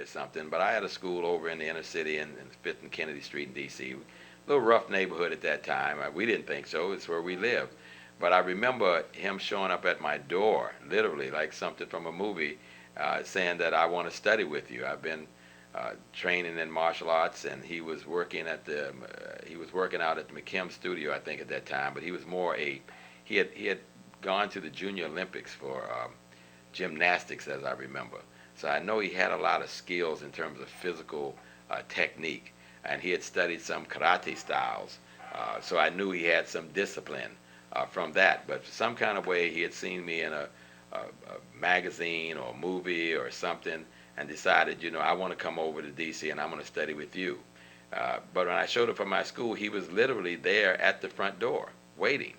or something, but I had a school over in the inner city in 5th and Kennedy Street in D.C. A little rough neighborhood at that time. We didn't think so. It's where we lived. But I remember him showing up at my door, literally like something from a movie, saying that I want to study with you. I've been training in martial arts, and he was working out at the McKim studio, I think, at that time. But he was more he had gone to the Junior Olympics for gymnastics, as I remember. So I know he had a lot of skills in terms of physical technique, and he had studied some karate styles. So I knew he had some discipline from that. But for some kind of way, he had seen me in a magazine or a movie or something, and decided, I want to come over to D.C. and I'm going to study with you. But when I showed up for my school, he was literally there at the front door, waiting.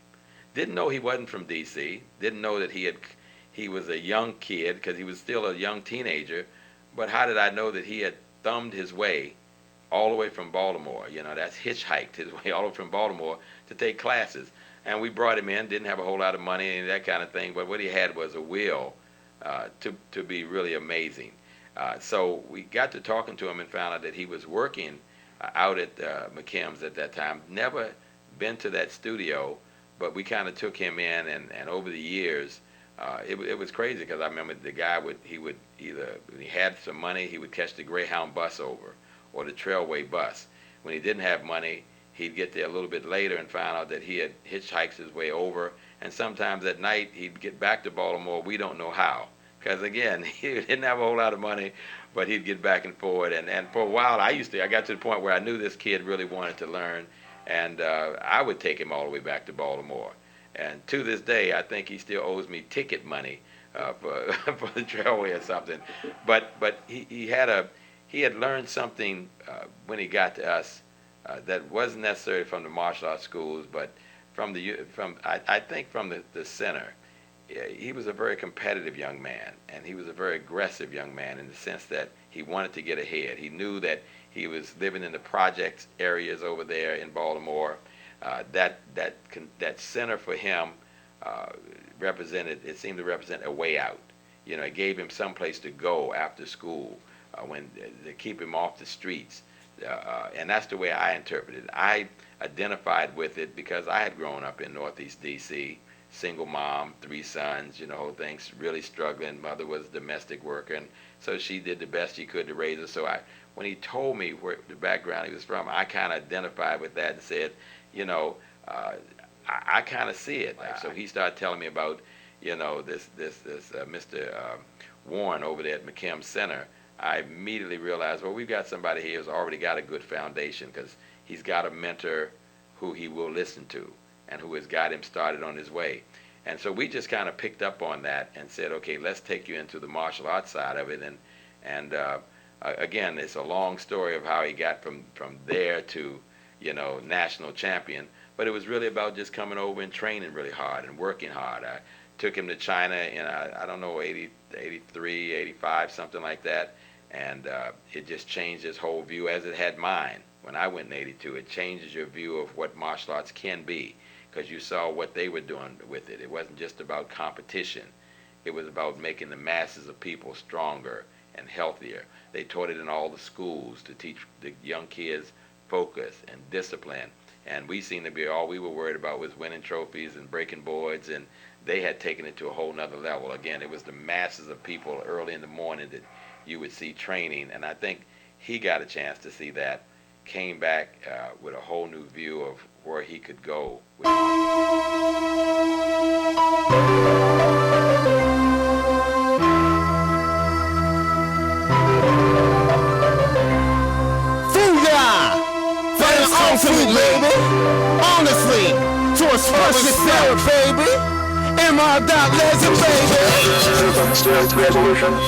Didn't know he wasn't from D.C., didn't know that he was a young kid, because he was still a young teenager. But how did I know that he had thumbed his way all the way from Baltimore? That's hitchhiked his way all the way from Baltimore to take classes. And we brought him in, didn't have a whole lot of money and that kind of thing, but what he had was a will to be really amazing. So we got to talking to him and found out that he was working out at McKim's at that time. Never been to that studio, but we kind of took him in, and over the years, it was crazy, because I remember the guy he would either, when he had some money, he would catch the Greyhound bus over, or the Trailway bus. When he didn't have money, he'd get there a little bit later and find out that he had hitchhiked his way over, and sometimes at night he'd get back to Baltimore. We don't know how, because again, he didn't have a whole lot of money, but he'd get back and forward. And for a while, I got to the point where I knew this kid really wanted to learn, and I would take him all the way back to Baltimore. And to this day, I think he still owes me ticket money for the Trailway or something. But he had learned something when he got to us that wasn't necessarily from the martial arts schools, but I think from the center. He was a very competitive young man, and he was a very aggressive young man in the sense that he wanted to get ahead. He knew that he was living in the projects areas over there in Baltimore. That center for him seemed to represent a way out. It gave him some place to go after school, to keep him off the streets. And that's the way I interpreted it. I identified with it because I had grown up in Northeast D.C., single mom, 3 sons, whole things, really struggling. Mother was a domestic worker, and so she did the best she could to raise us. So when he told me where the background he was from, I kind of identified with that and said, I kind of see it. So he started telling me about, this Mr. Warren over there at McKim Center. I immediately realized, well, we've got somebody here who's already got a good foundation, because he's got a mentor who he will listen to and who has got him started on his way. And so we just kind of picked up on that and said, okay, let's take you into the martial arts side of it. And again, it's a long story of how he got from there to, national champion. But it was really about just coming over and training really hard and working hard. I took him to China in, I don't know, 83, 85, something like that. And it just changed his whole view, as it had mine when I went in 82. It changes your view of what martial arts can be, because you saw what they were doing with it. It wasn't just about competition. It was about making the masses of people stronger and healthier. They taught it in all the schools to teach the young kids focus and discipline. And we seemed to be, all we were worried about was winning trophies and breaking boards, and they had taken it to a whole nother level. Again, it was the masses of people early in the morning that you would see training, and I think he got a chance to see that, came back with a whole new view of where he could go with Sweet label, honestly, to a special spirit, baby. MR.Legend, baby.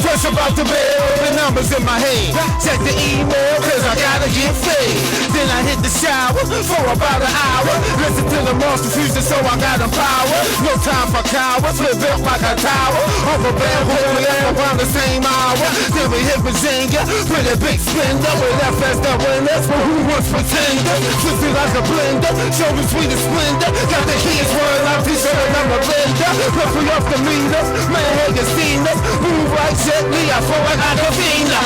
Just about to build the numbers in my head. Check the email, cause I gotta get paid. Then I hit the shower for about an hour. Listen to the monster fusion, so I got them power. No time for cowards, live built like a tower. Over bamboo, around the same hour. Then we hit Virginia, pretty big spender. With FS the winners, but who wants pretender? Twisted like a blender, show me sweet and splendor. Got the kids running out, t-shirt and I'm a blender. Plus we off the meters, man, hey, you seen us. Move like Jet Li, I feel like Aquafina.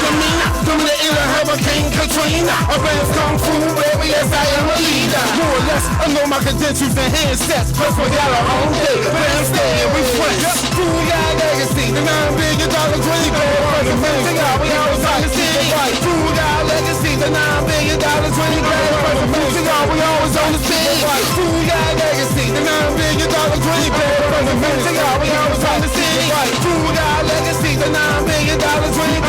From the inner Hurricane Katrina. A band's kung fu, baby, yes, I am a leader. More or less, I know my credentials and handsets. Plus we got our own day, but I'm staying refreshed. Fool got legacy, the $9 billion dream. We always on the city. Fool got legacy, the $9 billion dream. We always on the city. Fool got legacy, the $9 billion dream. We always on the city. Fool got legacy, the $9 billion dream.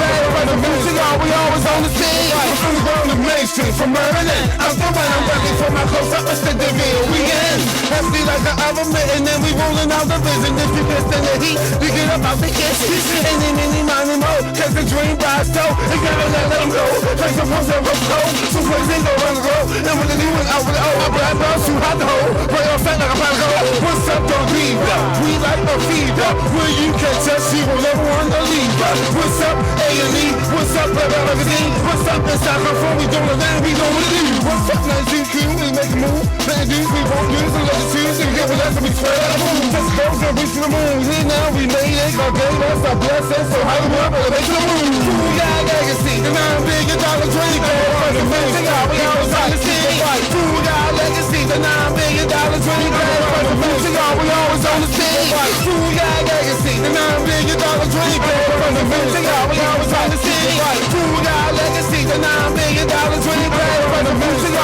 We always on the city. From the mainstream, from Maryland. I'm ready for my close-up extended meal. We in. Hefty like an oven, and then we rolling out the vision. If you miss in the heat, we get up out the kitchen. Any money more, cause the dream by so you gotta let them go. Like some ones that rope cold, some crazy go run the road. And when the new one out with the old, I black bros too hot to hold. Play on fat like a pot gold. What's up, don't leave up. We like a fever. Where you catch us, you will never want to leave us. What's up, A&E? What's up, Rebel Magazine? What's up, inside my phone? We doing the land, we know what it is. What's up, 19Q? We make a move. Bad dudes, we won't use and let the shoes and give us and we spread out the moon. Just goes and reach to the moon. Here now, we made it. God gave us a blessing, so how we up, elevate to the moon. Fool got legacy, the $9 billion dream. We always on the city. Fool got legacy, the $9 billion dream. We always on the city. Fool got legacy, the $9 billion dream. We always on the city. Fool got legacy, the $9 billion dream.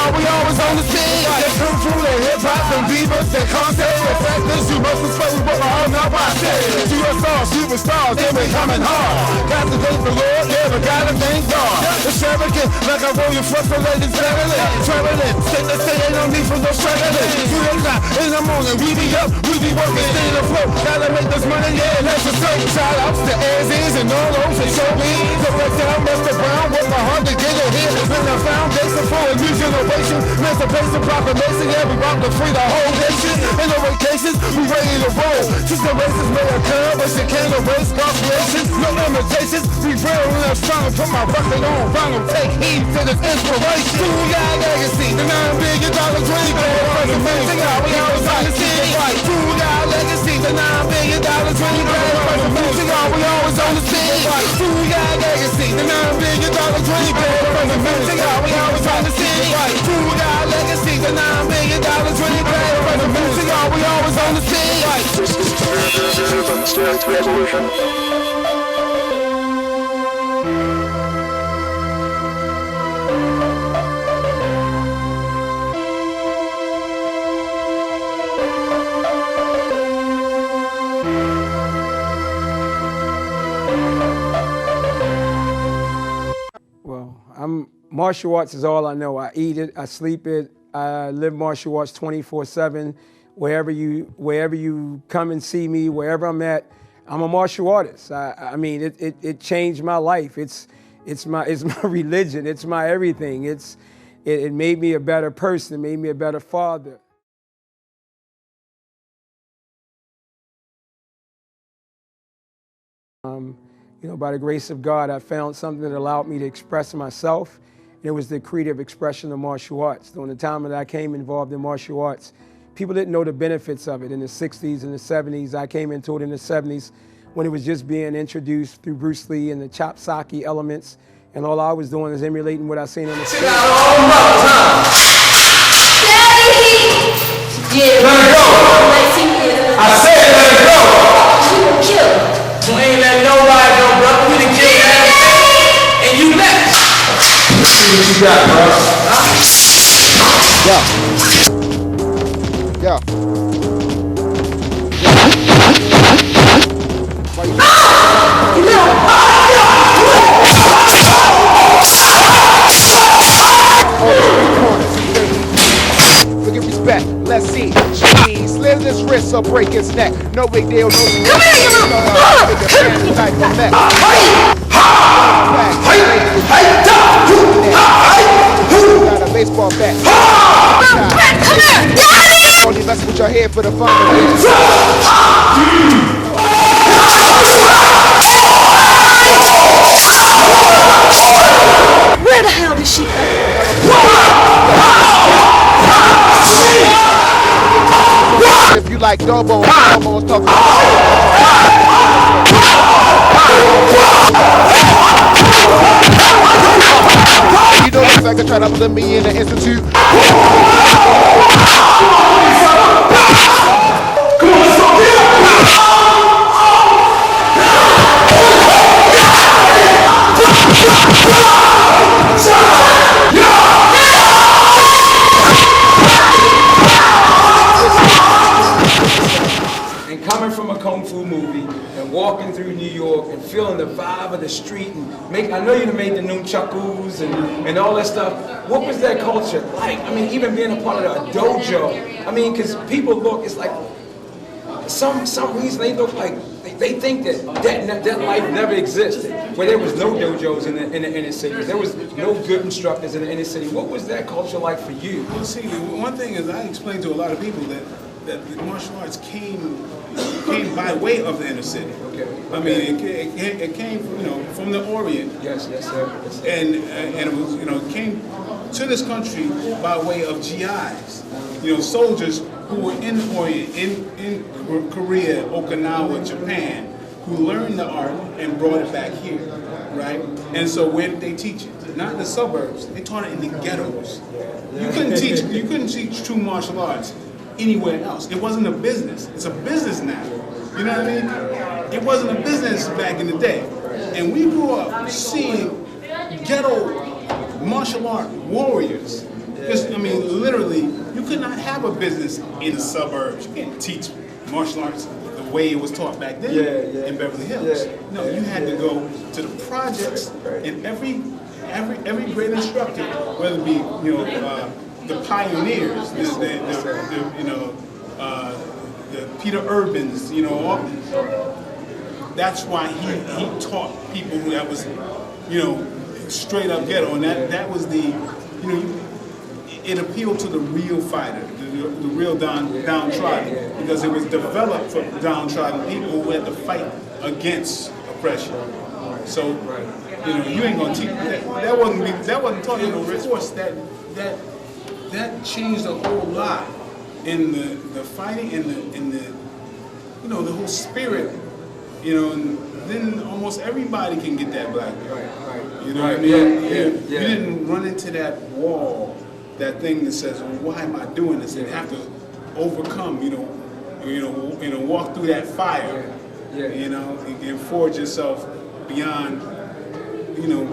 We always on the city. They come through the hip hop and divas and concepts and factors. You must explain what I am not watching. USR, superstars, they been coming hard. Got to thank the Lord, never gotta thank God. Extravagant, like I roll your frustrated traveling. State to state, ain't no need for no struggling. 2 o'clock in the morning, we be up, we be working, stay afloat. Gotta make this money, yeah, that's a certain. Shout outs to Aziz and all those that show me. So right down, Mr. Brown, work my hard to get it here. Been a foundation for a new generation. Emancipation proclamation, yeah, we rock to free the whole nation. In the vacations, we ready to roll. Sister races may occur, but she can't erase corporations. No limitations, we real and I'm strong. Put my record on, vinyl, take heed to this inspiration. Fool got legacy, the $9 billion dream. We always on the city. Fool got legacy, the $9 billion dream. We always on the city. Fool got legacy, the $9 billion dream. We always on the city. Fool got legacy, the $9 billion dream. We always on the city. This is from the State Revolution. Martial arts is all I know. I eat it, I sleep it, I live martial arts 24/7. Wherever you come and see me, wherever I'm at, I'm a martial artist. I mean, it changed my life. It's my religion. It's my everything. It made me a better person. It made me a better father. By the grace of God, I found something that allowed me to express myself. It was the creative expression of martial arts. During the time that I came involved in martial arts, people didn't know the benefits of it in the 60s and the 70s. I came into it in the 70s when it was just being introduced through Bruce Lee and the chop socky elements. And all I was doing is emulating what I seen on the stage. Daddy! Yeah. Let it go! I said let it go! You were killed. You ain't let nobody go, brother. We done killed everything. And you left. Let's see what you got, bro. Yeah. Look at respect. Let's see. Slit his wrist or break his neck. No big deal. No big deal. Come here, got a baseball bat. Come here, Daddy! Only mess with your head for the fun of it. Where the hell did she go? If you like like Dawbones. Dawbones talking You know this nigga try to put me in the institute. And coming from a kung fu movie and walking through New York and feeling the vibe of the street and I know you made the nunchakus and all that stuff. What was that culture like? I mean, even being a part of a dojo. I mean, because people look, it's like some reason they look like they think that life never existed, where there was no dojos in the inner city. There was no good instructors in the inner city. What was that culture like for you? Well, see, one thing is I explained to a lot of people that the martial arts came by way of the inner city. Okay. I mean, it came from the Orient. Yes, sir. And it was it came to this country by way of GIs, soldiers who were in the Orient, in Korea, Okinawa, Japan, who learned the art and brought it back here, right? And so where did they teach it? Not in the suburbs. They taught it in the ghettos. You couldn't teach true martial arts anywhere else. It wasn't a business. It's a business now. You know what I mean? It wasn't a business back in the day. And we grew up seeing ghetto martial art warriors. Because, I mean, literally, you could not have a business in the suburbs and teach martial arts the way it was taught back then in Beverly Hills. No, you had to go to the projects, and every great instructor, whether it be the pioneers, the Peter Urbans, that's why he taught people who that was, straight up ghetto, and that was the, it appealed to the real fighter, the real downtrodden, because it was developed for downtrodden people who had to fight against oppression. So, you ain't gonna teach that wasn't taught in the course. That changed a whole lot in the fighting and the the whole spirit, and then almost everybody can get that black belt. You know what I mean? You didn't run into that wall, that thing that says, well, why am I doing this? And have to overcome, walk through that fire, and forge yourself beyond,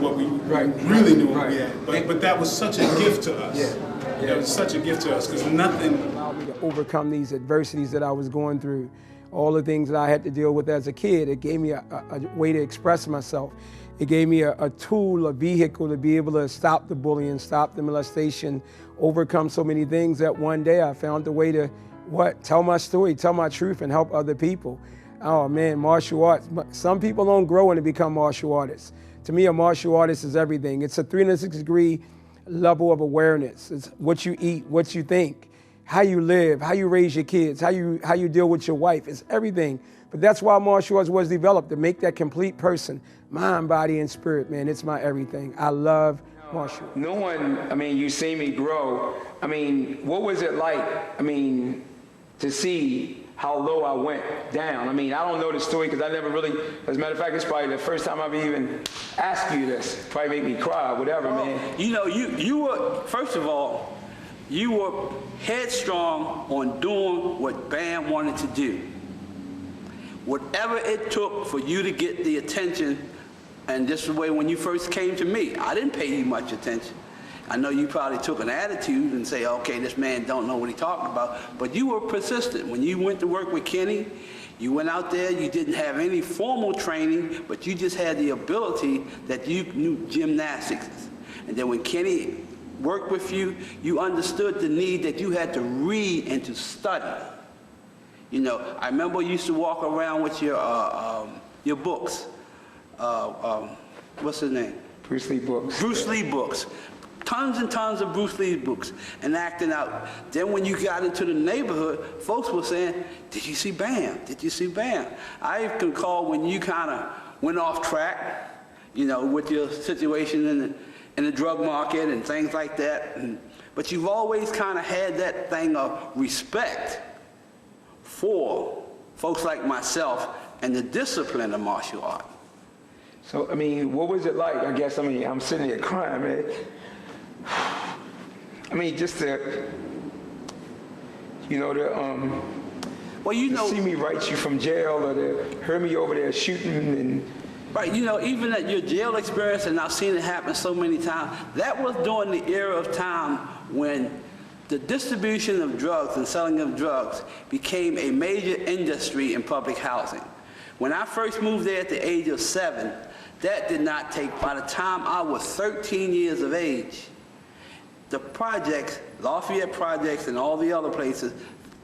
what we really knew we had. But that was such a gift to us. That was such a gift to us, because nothing allowed me to overcome these adversities that I was going through, all the things that I had to deal with as a kid. It gave me a way to express myself. It gave me a tool, a vehicle to be able to stop the bullying, stop the molestation, overcome so many things that one day I found a way to, tell my story, tell my truth, and help other people. Oh man, martial arts. But some people don't grow and become martial artists. To me, a martial artist is everything. It's a 360-degree level of awareness. It's what you eat, what you think, how you live, how you raise your kids, how you deal with your wife. It's everything. But that's why martial arts was developed, to make that complete person, mind, body, and spirit, man. It's my everything. I love martial arts. Knowing, you see me grow, what was it like, to see how low I went down? I don't know the story because I never really, as a matter of fact, it's probably the first time I've even asked you this. Probably make me cry, whatever, man. You were, first of all, you were headstrong on doing what Bam wanted to do. Whatever it took for you to get the attention, and this is the way when you first came to me, I didn't pay you much attention. I know you probably took an attitude and say, okay, this man don't know what he's talking about, but you were persistent. When you went to work with Kenny, you went out there, you didn't have any formal training, but you just had the ability that you knew gymnastics. And then when Kenny worked with you, you understood the need that you had to read and to study. I remember you used to walk around with your books. What's his name? Bruce Lee books. Bruce Lee books. Tons and tons of Bruce Lee books and acting out. Then when you got into the neighborhood, folks were saying, did you see Bam? Did you see Bam? I can recall when you kind of went off track, with your situation in the drug market and things like that. But you've always kind of had that thing of respect for folks like myself and the discipline of martial art. So, I mean, what was it like? I guess, I mean, I'm sitting here crying, man. I mean, just to, you know, well, you to know, see me write you from jail or to hear me over there shooting and... Right, you know, even at your jail experience, and I've seen it happen so many times, that was during the era of time when the distribution of drugs and selling of drugs became a major industry in public housing. When I first moved there at the age of 7, that did not take, by the time I was 13 years of age, the projects, Lafayette projects and all the other places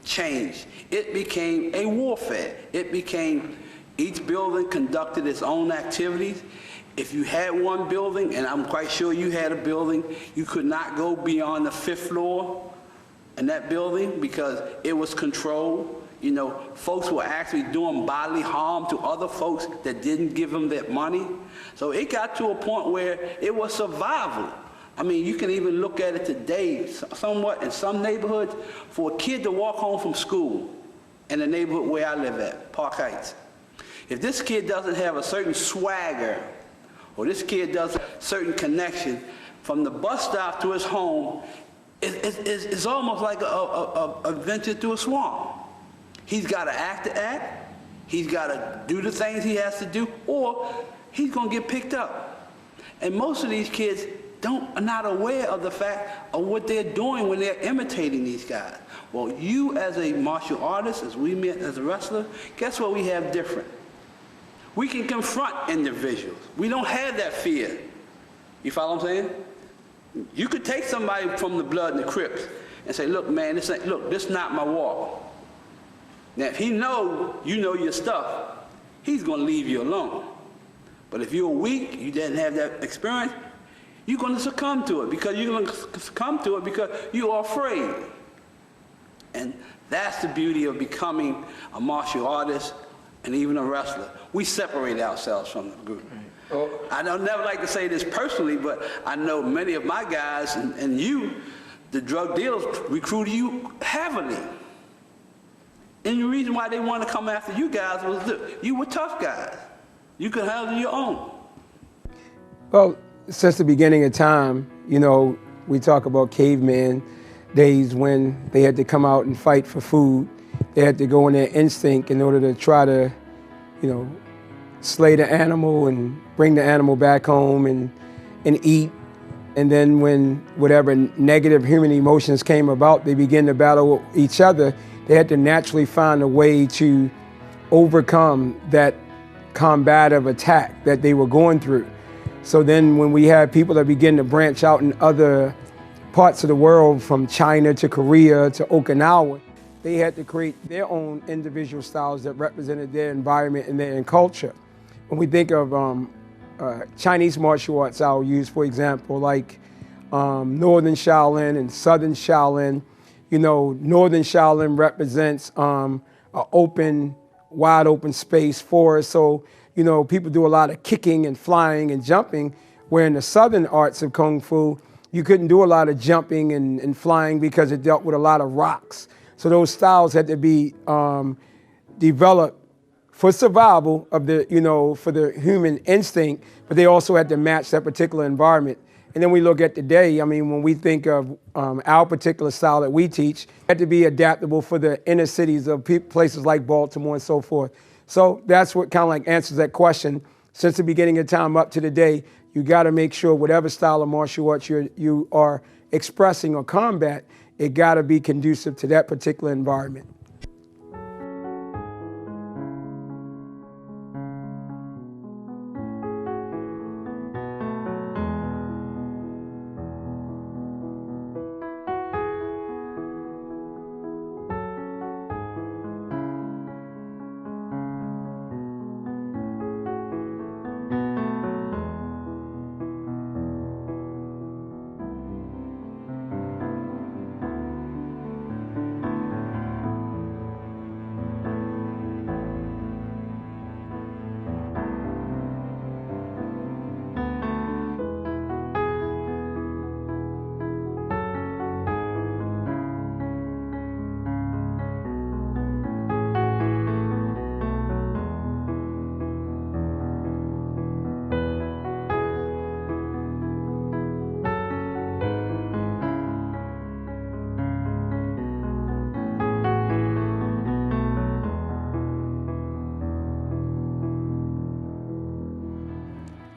changed. It became a warfare. It became, each building conducted its own activities. If you had one building, and I'm quite sure you had a building, you could not go beyond the 5th floor in that building because it was controlled. You know, folks were actually doing bodily harm to other folks that didn't give them that money. So it got to a point where it was survival. I mean, you can even look at it today, somewhat in some neighborhoods, for a kid to walk home from school in the neighborhood where I live at, Park Heights. If this kid doesn't have a certain swagger, or this kid doesn't have a certain connection, from the bus stop to his home, it's almost like a venture through a swamp. He's got to act the act, he's got to do the things he has to do, or he's going to get picked up. And most of these kids are not aware of the fact of what they're doing when they're imitating these guys. Well, you as a martial artist, as we met as a wrestler, guess what we have different? We can confront individuals. We don't have that fear. You follow what I'm saying? You could take somebody from the Blood and the Crips and say, look, man, this is not my walk. Now, if he know you know your stuff, he's going to leave you alone. But if you're weak, you didn't have that experience, you're going to succumb to it because you are afraid. And that's the beauty of becoming a martial artist and even a wrestler. We separate ourselves from the group. I don't never like to say this personally, but I know many of my guys and you, the drug dealers, recruited you heavily. And the reason why they wanted to come after you guys was that you were tough guys. You could handle your own. Well, since the beginning of time, you know, we talk about caveman days when they had to come out and fight for food. They had to go in their instinct in order to try to, you know, slay the animal and bring the animal back home and eat. And then when whatever negative human emotions came about, they began to battle each other. They had to naturally find a way to overcome that combative attack that they were going through. So then when we had people that begin to branch out in other parts of the world, from China to Korea to Okinawa, they had to create their own individual styles that represented their environment and their culture. When we think of Chinese martial arts, I'll use, for example, like Northern Shaolin and Southern Shaolin. You know, Northern Shaolin represents an open, wide open space for us. So, you know, people do a lot of kicking and flying and jumping, where in the Southern arts of Kung Fu, you couldn't do a lot of jumping and flying because it dealt with a lot of rocks. So those styles had to be developed for survival of the, you know, for the human instinct, but they also had to match that particular environment. And then we look at today, I mean, when we think of our particular style that we teach, it had to be adaptable for the inner cities of places like Baltimore and so forth. So that's what kind of like answers that question. Since the beginning of time up to today, you got to make sure whatever style of martial arts you are expressing or combat, it got to be conducive to that particular environment.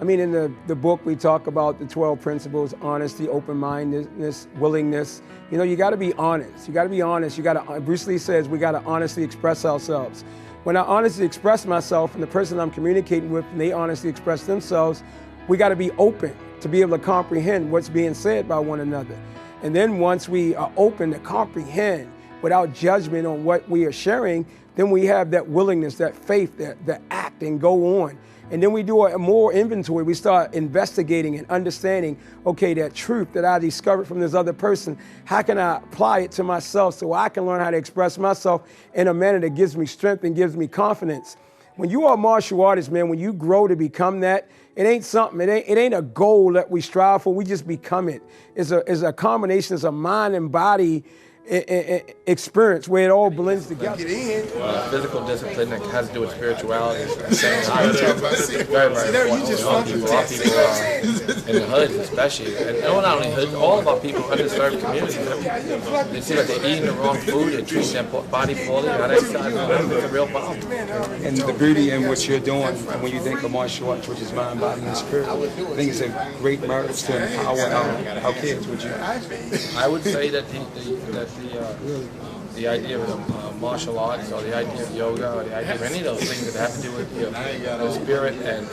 I mean, in the book, we talk about the 12 principles: honesty, open-mindedness, willingness. You know, you got to be honest. You got to be honest. Bruce Lee says we got to honestly express ourselves. When I honestly express myself and the person I'm communicating with, and they honestly express themselves, we got to be open to be able to comprehend what's being said by one another. And then once we are open to comprehend without judgment on what we are sharing, then we have that willingness, that faith, that act and go on. And then we do a more inventory. We start investigating and understanding, okay, that truth that I discovered from this other person, how can I apply it to myself so I can learn how to express myself in a manner that gives me strength and gives me confidence. When you are a martial artist, man, when you grow to become that, it ain't something, it ain't a goal that we strive for, we just become it. It's a combination, it's a mind and body experience where it all blends together. Physical discipline that has to do with spirituality is the same. Very, very important. A lot of people in the hoods especially, and not only hoods, all of our people, underserved communities, they see that they're eating the wrong food, they're treating their body poorly, not exercising, it's a real problem. And the beauty in what you're doing, when you think of martial arts, which is mind, body, and spirit, I think it's a great marriage to empower our kids. Would you? I would say that the idea of martial arts, or the idea of yoga, or the idea of any of those things that have to do with the spirit and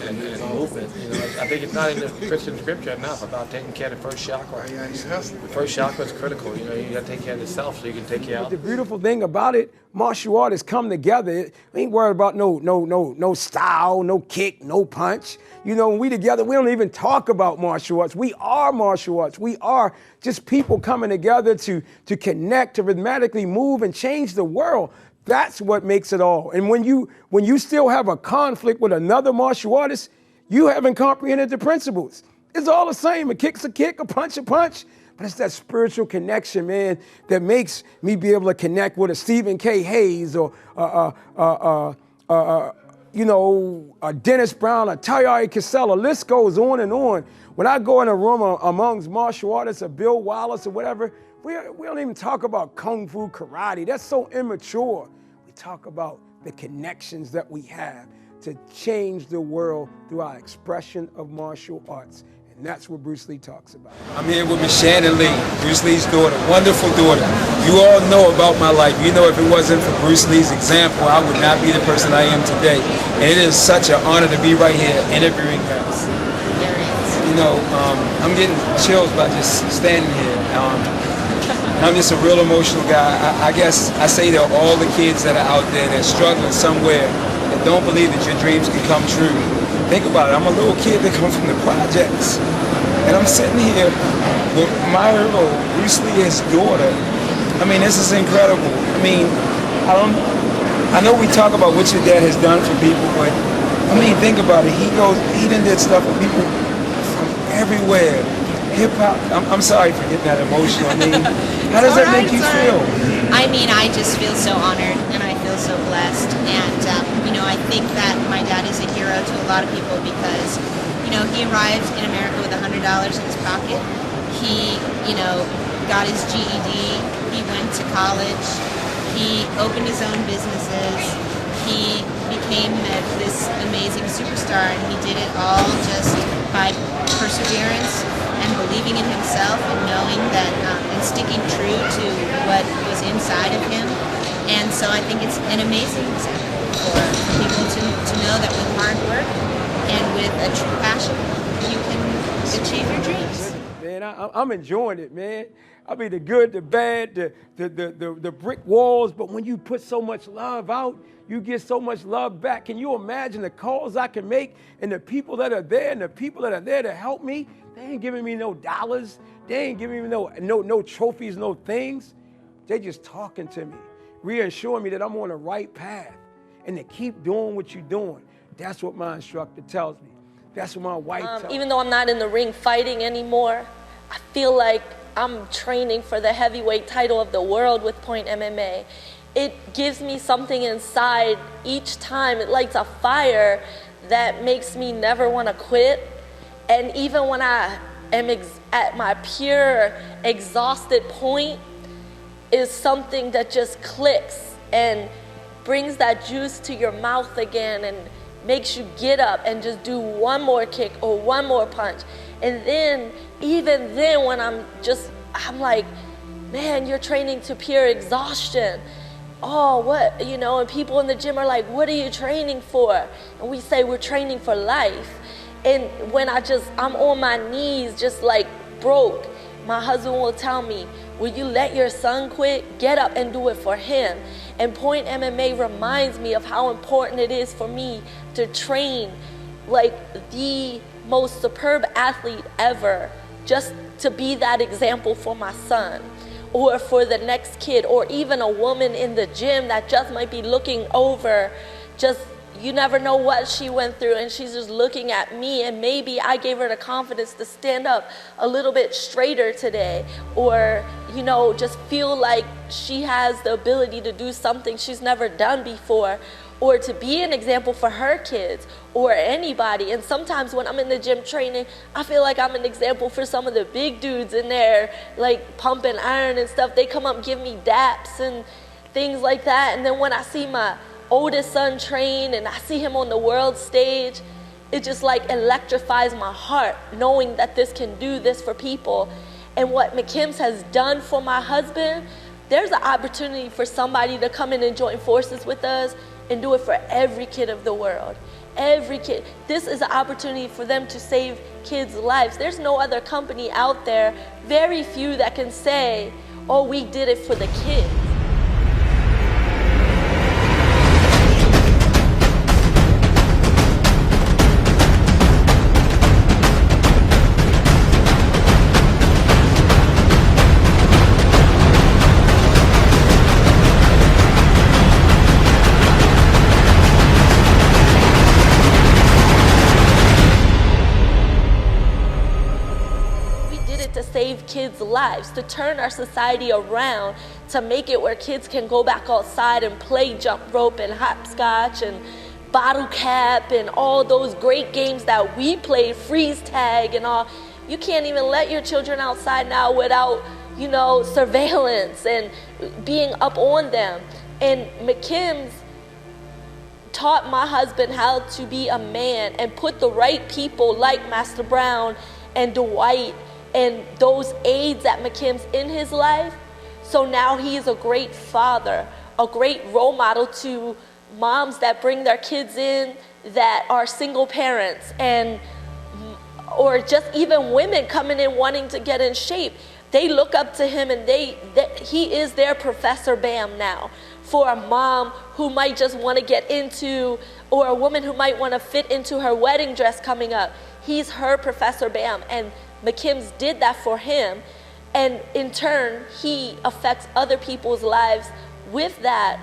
movement. You know, I think it's not in the Christian scripture enough about taking care of the first chakra. The first chakra is critical. You know, you got to take care of yourself so you can take care of. The beautiful thing about it, martial artists come together. We ain't worried about no style, no kick, no punch. You know, when we together, we don't even talk about martial arts. We are martial arts. We are just people coming together to connect, to rhythmically move and change the world. That's what makes it all. And when you still have a conflict with another martial artist, you haven't comprehended the principles. It's all the same. A kick's a kick, a punch, but it's that spiritual connection, man, that makes me be able to connect with a Stephen K. Hayes or a Dennis Brown, a Tayari Casella. List goes on and on. When I go in a room amongst martial artists or Bill Wallace or whatever, we don't even talk about kung fu, karate. That's so immature. We talk about the connections that we have to change the world through our expression of martial arts. And that's what Bruce Lee talks about. I'm here with Miss Shannon Lee, Bruce Lee's daughter, wonderful daughter. You all know about my life. You know if it wasn't for Bruce Lee's example, I would not be the person I am today. And it is such an honor to be right here interviewing her. You know, I'm getting chills by just standing here. I'm just a real emotional guy. I guess I say to all the kids that are out there that are struggling somewhere, that don't believe that your dreams can come true. Think about it. I'm a little kid that comes from the projects. And I'm sitting here with my hero, Bruce Lee, his daughter. I mean, this is incredible. I mean, I know we talk about what your dad has done for people, but I mean, think about it. He done did stuff for people from everywhere. Hip hop, I'm sorry for getting that emotional. I mean, how does that make you feel? I mean, I just feel so honored and I feel so blessed. And, I think that my dad is a hero to a lot of people because, he arrived in America with $100 in his pocket. He, got his GED. He went to college. He opened his own businesses. He became this amazing superstar, and he did it all just by perseverance and believing in himself and knowing that and sticking true to what was inside of him. And so I think it's an amazing example for people to know that with hard work and with a true passion, you can achieve your dreams. Man, I'm enjoying it, man. I mean, the good, the bad, the brick walls, but when you put so much love out, you get so much love back. Can you imagine the calls I can make and the people that are there and the people that are there to help me? They ain't giving me no dollars. They ain't giving me no trophies, no things. They just talking to me, reassuring me that I'm on the right path and to keep doing what you're doing. That's what my instructor tells me. That's what my wife tells me. Even though I'm not in the ring fighting anymore, I feel like I'm training for the heavyweight title of the world with Point MMA. It gives me something inside each time. It lights a fire that makes me never want to quit. And even when I am at my pure exhausted point, is something that just clicks and brings that juice to your mouth again and makes you get up and just do one more kick or one more punch. And then, even then, when I'm like, man, you're training to pure exhaustion. Oh, what, you know, and people in the gym are like, what are you training for? And we say we're training for life. And when I'm on my knees, just like broke, my husband will tell me, will you let your son quit? Get up and do it for him. And Point MMA reminds me of how important it is for me to train like the most superb athlete ever, just to be that example for my son, or for the next kid, or even a woman in the gym that just might be looking over, you never know what she went through, and she's just looking at me, and maybe I gave her the confidence to stand up a little bit straighter today, or, you know, just feel like she has the ability to do something she's never done before, or to be an example for her kids or anybody. And sometimes when I'm in the gym training, I feel like I'm an example for some of the big dudes in there, like pumping iron and stuff. They come up and give me daps and things like that. And then when I see my oldest son train and I see him on the world stage, it just like electrifies my heart knowing that this can do this for people. And what McKim's has done for my husband, there's an opportunity for somebody to come in and join forces with us and do it for every kid of the world. Every kid. This is an opportunity for them to save kids' lives. There's no other company out there, very few that can say, oh, we did it for the kids. Save kids' lives, to turn our society around, to make it where kids can go back outside and play jump rope and hopscotch and bottle cap and all those great games that we played, freeze tag and all. You can't even let your children outside now without, you know, surveillance and being up on them. And McKim's taught my husband how to be a man and put the right people like Master Brown and Dwight and those aides at McKim's in his life. So now he is a great father, a great role model to moms that bring their kids in that are single parents, and or just even women coming in wanting to get in shape. They look up to him, and he is their Professor Bam now. For a mom who might just want to get into, or a woman who might want to fit into her wedding dress coming up, he's her Professor Bam. And McKim's did that for him, and in turn, he affects other people's lives with that.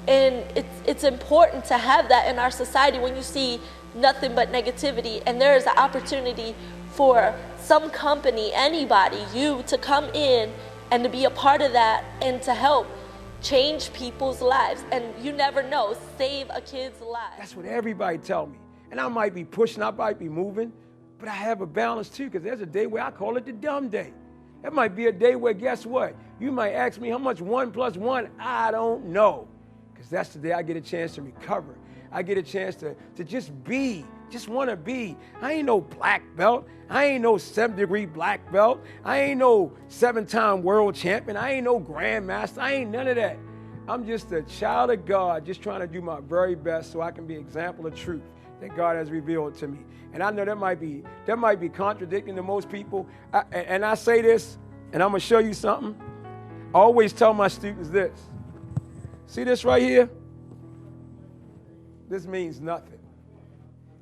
And it's important to have that in our society when you see nothing but negativity, and there is an opportunity for some company, anybody, you to come in and to be a part of that and to help change people's lives. And you never know, save a kid's life. That's what everybody tell me. And I might be pushing, I might be moving, but I have a balance too, because there's a day where I call it the dumb day. It might be a day where, guess what? You might ask me how much 1 + 1, I don't know. Because that's the day I get a chance to recover. I get a chance to just be, just want to be. I ain't no black belt. I ain't no 7th-degree black belt. I ain't no 7-time world champion. I ain't no grandmaster. I ain't none of that. I'm just a child of God, just trying to do my very best so I can be an example of truth that God has revealed to me. And I know that might be contradicting to most people. And I say this, and I'm going to show you something. I always tell my students this. See this right here? This means nothing.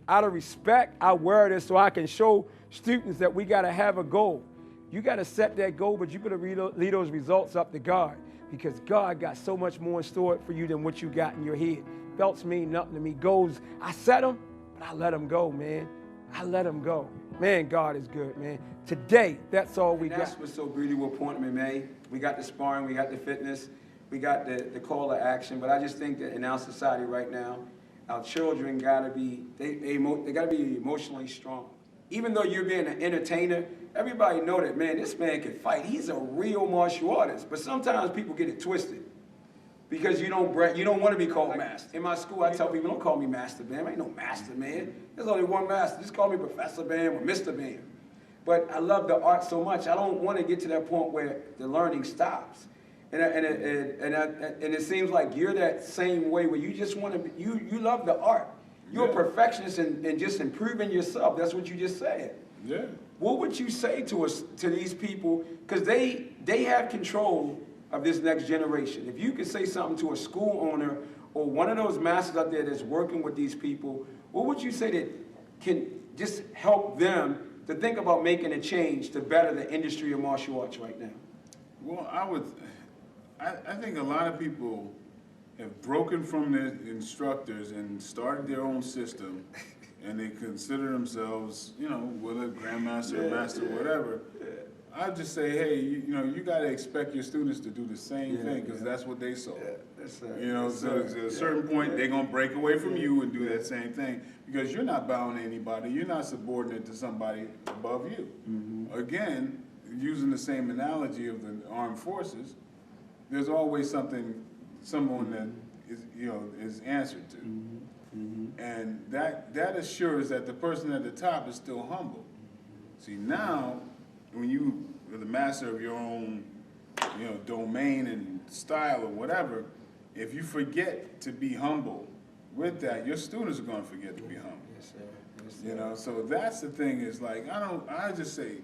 Out of respect, I wear this so I can show students that we got to have a goal. You got to set that goal, but you got to lead those results up to God, because God got so much more in store for you than what you got in your head. Belts mean nothing to me. Goals, I set them, but I let them go, man. I let them go. Man, God is good, man. Today, that's all we got. That's what's so beautiful with Point MMA. We got the sparring, we got the fitness, we got the call to action. But I just think that in our society right now, our children gotta be, they gotta be emotionally strong. Even though you're being an entertainer, everybody know that, man, this man can fight. He's a real martial artist. But sometimes people get it twisted. Because you don't want to be called master. In my school, I tell people, don't call me Master Bam. I ain't no Master Man. There's only one master. Just call me Professor Bam or Mr. Bam. But I love the art so much. I don't want to get to that point where the learning stops. And it seems like you're that same way where you just want to be, you love the art. You're a perfectionist in just improving yourself. That's what you just said. Yeah. What would you say to these people? Because they have control of this next generation. If you could say something to a school owner or one of those masters out there that's working with these people, what would you say that can just help them to think about making a change to better the industry of martial arts right now? Well, I think a lot of people have broken from their instructors and started their own system, and they consider themselves, whether grandmaster or master or whatever. I just say, hey, you got to expect your students to do the same thing because that's what they saw. So at a certain point, they're going to break away from you and do that same thing because you're not bound to anybody. You're not subordinate to somebody above you. Mm-hmm. Again, using the same analogy of the armed forces, there's always someone that is answered to. Mm-hmm. And that assures that the person at the top is still humble. See, now, when you are the master of your own, domain and style or whatever, if you forget to be humble with that, your students are going to forget to be humble. Yes, sir. Yes, sir. So that's the thing is like, I just say,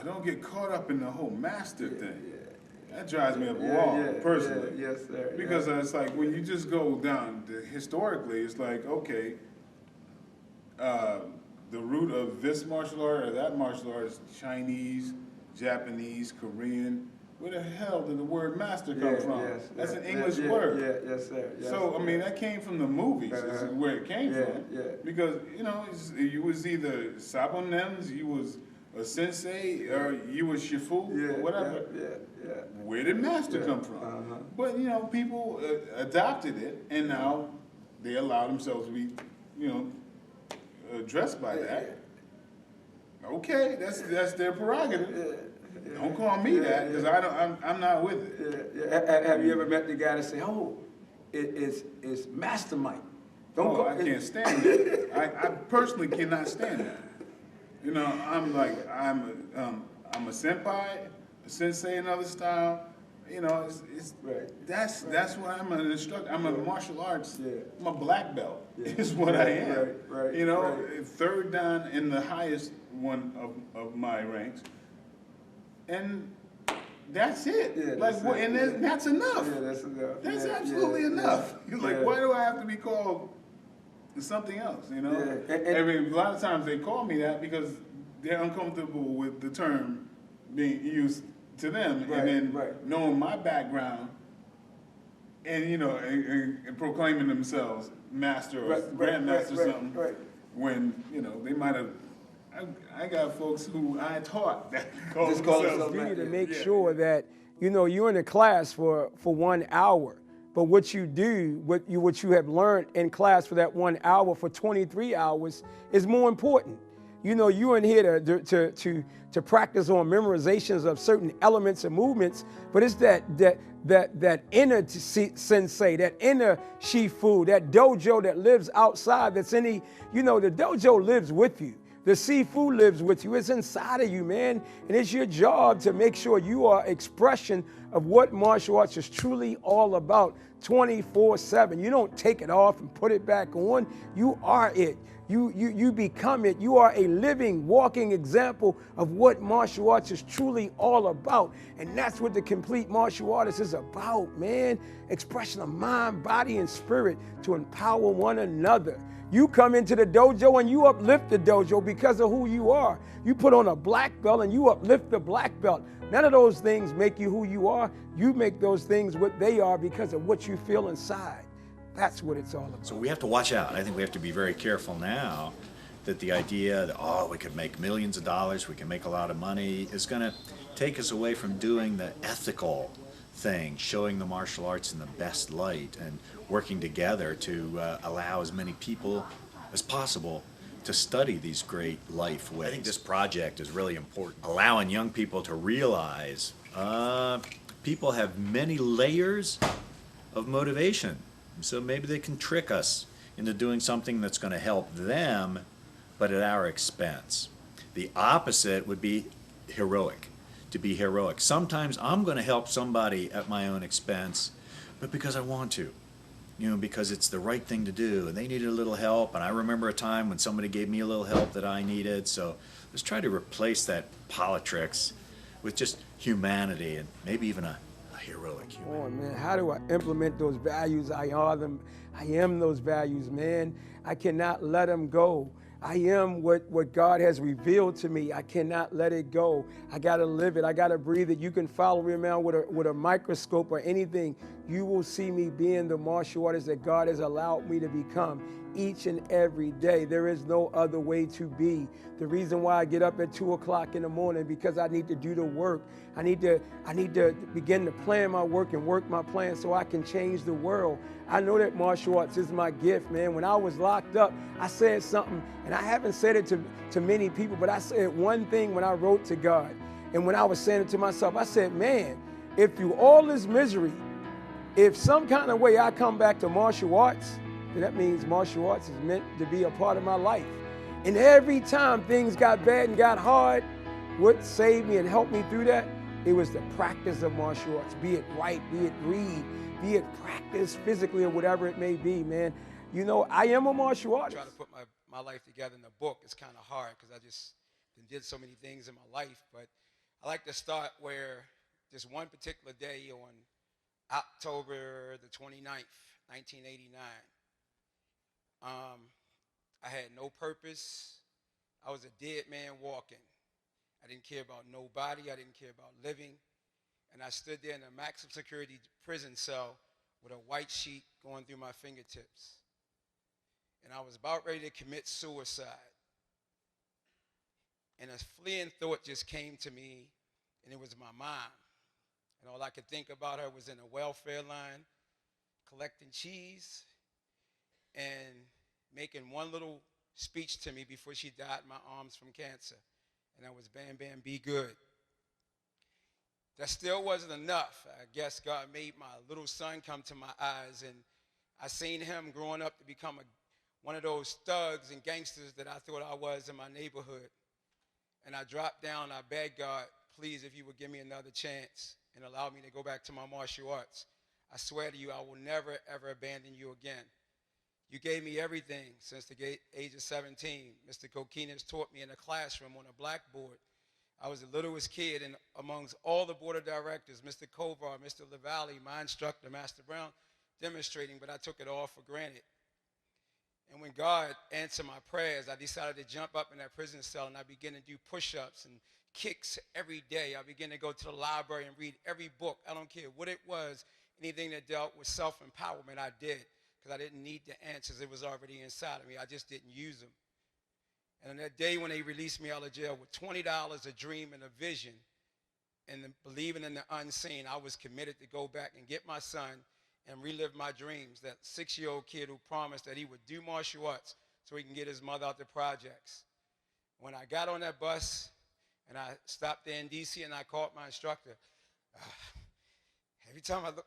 don't get caught up in the whole master thing. That drives me up a wall, personally. Yes, sir. Because it's like, when you just go down, historically, it's like, okay, the root of this martial art or that martial art is Chinese, Japanese, Korean. Where the hell did the word master come from? That's an English word. Yes, sir. Yes, so, I mean, that came from the movies, is where it came from. Because, you was either sabonems, you was a sensei, or you was shifu, or whatever. Where did master come from? But, people adopted it, and now they allow themselves to be, addressed by that. Okay, that's their prerogative. Don't call me that because I'm not with it. Have you ever met the guy that say, "Oh, it's mastermind"? I can't stand that. I personally cannot stand that. I'm a senpai, a sensei, another style. That's what I'm an instructor. I'm a martial arts. I'm a black belt. Is what I am. Third dan in the highest one of my ranks, and that's it. That's enough. That's enough. That's absolutely enough. Why do I have to be called something else? I mean, a lot of times they call me that because they're uncomfortable with the term being used to them, and then knowing my background, and and proclaiming themselves master or grandmaster or something, when they might have. I got folks who I taught that call themselves. You need to make sure that you're in a class for 1 hour, but what you do, what you have learned in class for that 1 hour for 23 hours is more important. You're in here to practice on memorizations of certain elements and movements, but it's that inner sensei, that inner shifu, that dojo that lives outside. That's the dojo lives with you. The Sifu lives with you. It's inside of you, man. And it's your job to make sure you are expression of what martial arts is truly all about 24/7. You don't take it off and put it back on. You are it. You become it. You are a living, walking example of what martial arts is truly all about. And that's what the complete martial artist is about, man. Expression of mind, body, and spirit to empower one another. You come into the dojo and you uplift the dojo because of who you are. You put on a black belt and you uplift the black belt. None of those things make you who you are. You make those things what they are because of what you feel inside. That's what it's all about. So we have to watch out. I think we have to be very careful now that the idea that, we could make millions of dollars, we can make a lot of money, is going to take us away from doing the ethical thing, showing the martial arts in the best light and working together to allow as many people as possible to study these great life ways. I think this project is really important, allowing young people to realize people have many layers of motivation. So maybe they can trick us into doing something that's going to help them, but at our expense. The opposite would be heroic, to be heroic. Sometimes I'm going to help somebody at my own expense, but because I want to, because it's the right thing to do, and they needed a little help, and I remember a time when somebody gave me a little help that I needed. So let's try to replace that politics with just humanity, and maybe even a heroic humanity. Come on, man. How do I implement those values? I am those values, man. I cannot let them go. I am what God has revealed to me. I cannot let it go. I got to live it. I got to breathe it. You can follow me around with a microscope or anything. You will see me being the martial artist that God has allowed me to become each and every day. There is no other way to be. The reason why I get up at 2 o'clock in the morning, because I need to do the work. I need to begin to plan my work and work my plan so I can change the world. I know that martial arts is my gift, man. When I was locked up, I said something, and I haven't said it to many people, but I said one thing when I wrote to God. And when I was saying it to myself, I said, man, if through all this misery, if some kind of way I come back to martial arts, then that means martial arts is meant to be a part of my life. And every time things got bad and got hard, what saved me and helped me through that, it was the practice of martial arts. Be it write, be it read, be it practice physically or whatever it may be, man. I am a martial artist. Trying to put my life together in the book is kind of hard because I just did so many things in my life. But I like to start where just one particular day on October the 29th, 1989, I had no purpose. I was a dead man walking. I didn't care about nobody. I didn't care about living. And I stood there in a maximum security prison cell with a white sheet going through my fingertips. And I was about ready to commit suicide. And a fleeing thought just came to me, and it was my mom. And all I could think about her was in a welfare line, collecting cheese, and making one little speech to me before she died in my arms from cancer. And that was, "Bam, bam, be good." That still wasn't enough. I guess God made my little son come to my eyes, and I seen him growing up to become one of those thugs and gangsters that I thought I was in my neighborhood. And I dropped down, I begged God, please, if you would give me another chance and allow me to go back to my martial arts. I swear to you, I will never, ever abandon you again. You gave me everything since the age of 17. Mr. Kokina has taught me in a classroom on a blackboard. I was the littlest kid, and amongst all the board of directors, Mr. Kovar, Mr. LaValle, my instructor, Master Brown, demonstrating, but I took it all for granted. And when God answered my prayers, I decided to jump up in that prison cell, and I began to do push-ups and kicks every day. I began to go to the library and read every book. I don't care what it was, anything that dealt with self-empowerment, I did, because I didn't need the answers. It was already inside of me. I just didn't use them. And on that day when they released me out of jail with $20, a dream, and a vision, and believing in the unseen, I was committed to go back and get my son and relive my dreams. That 6-year-old kid who promised that he would do martial arts so he can get his mother out the projects. When I got on that bus and I stopped there in D.C. and I called my instructor, every time I look,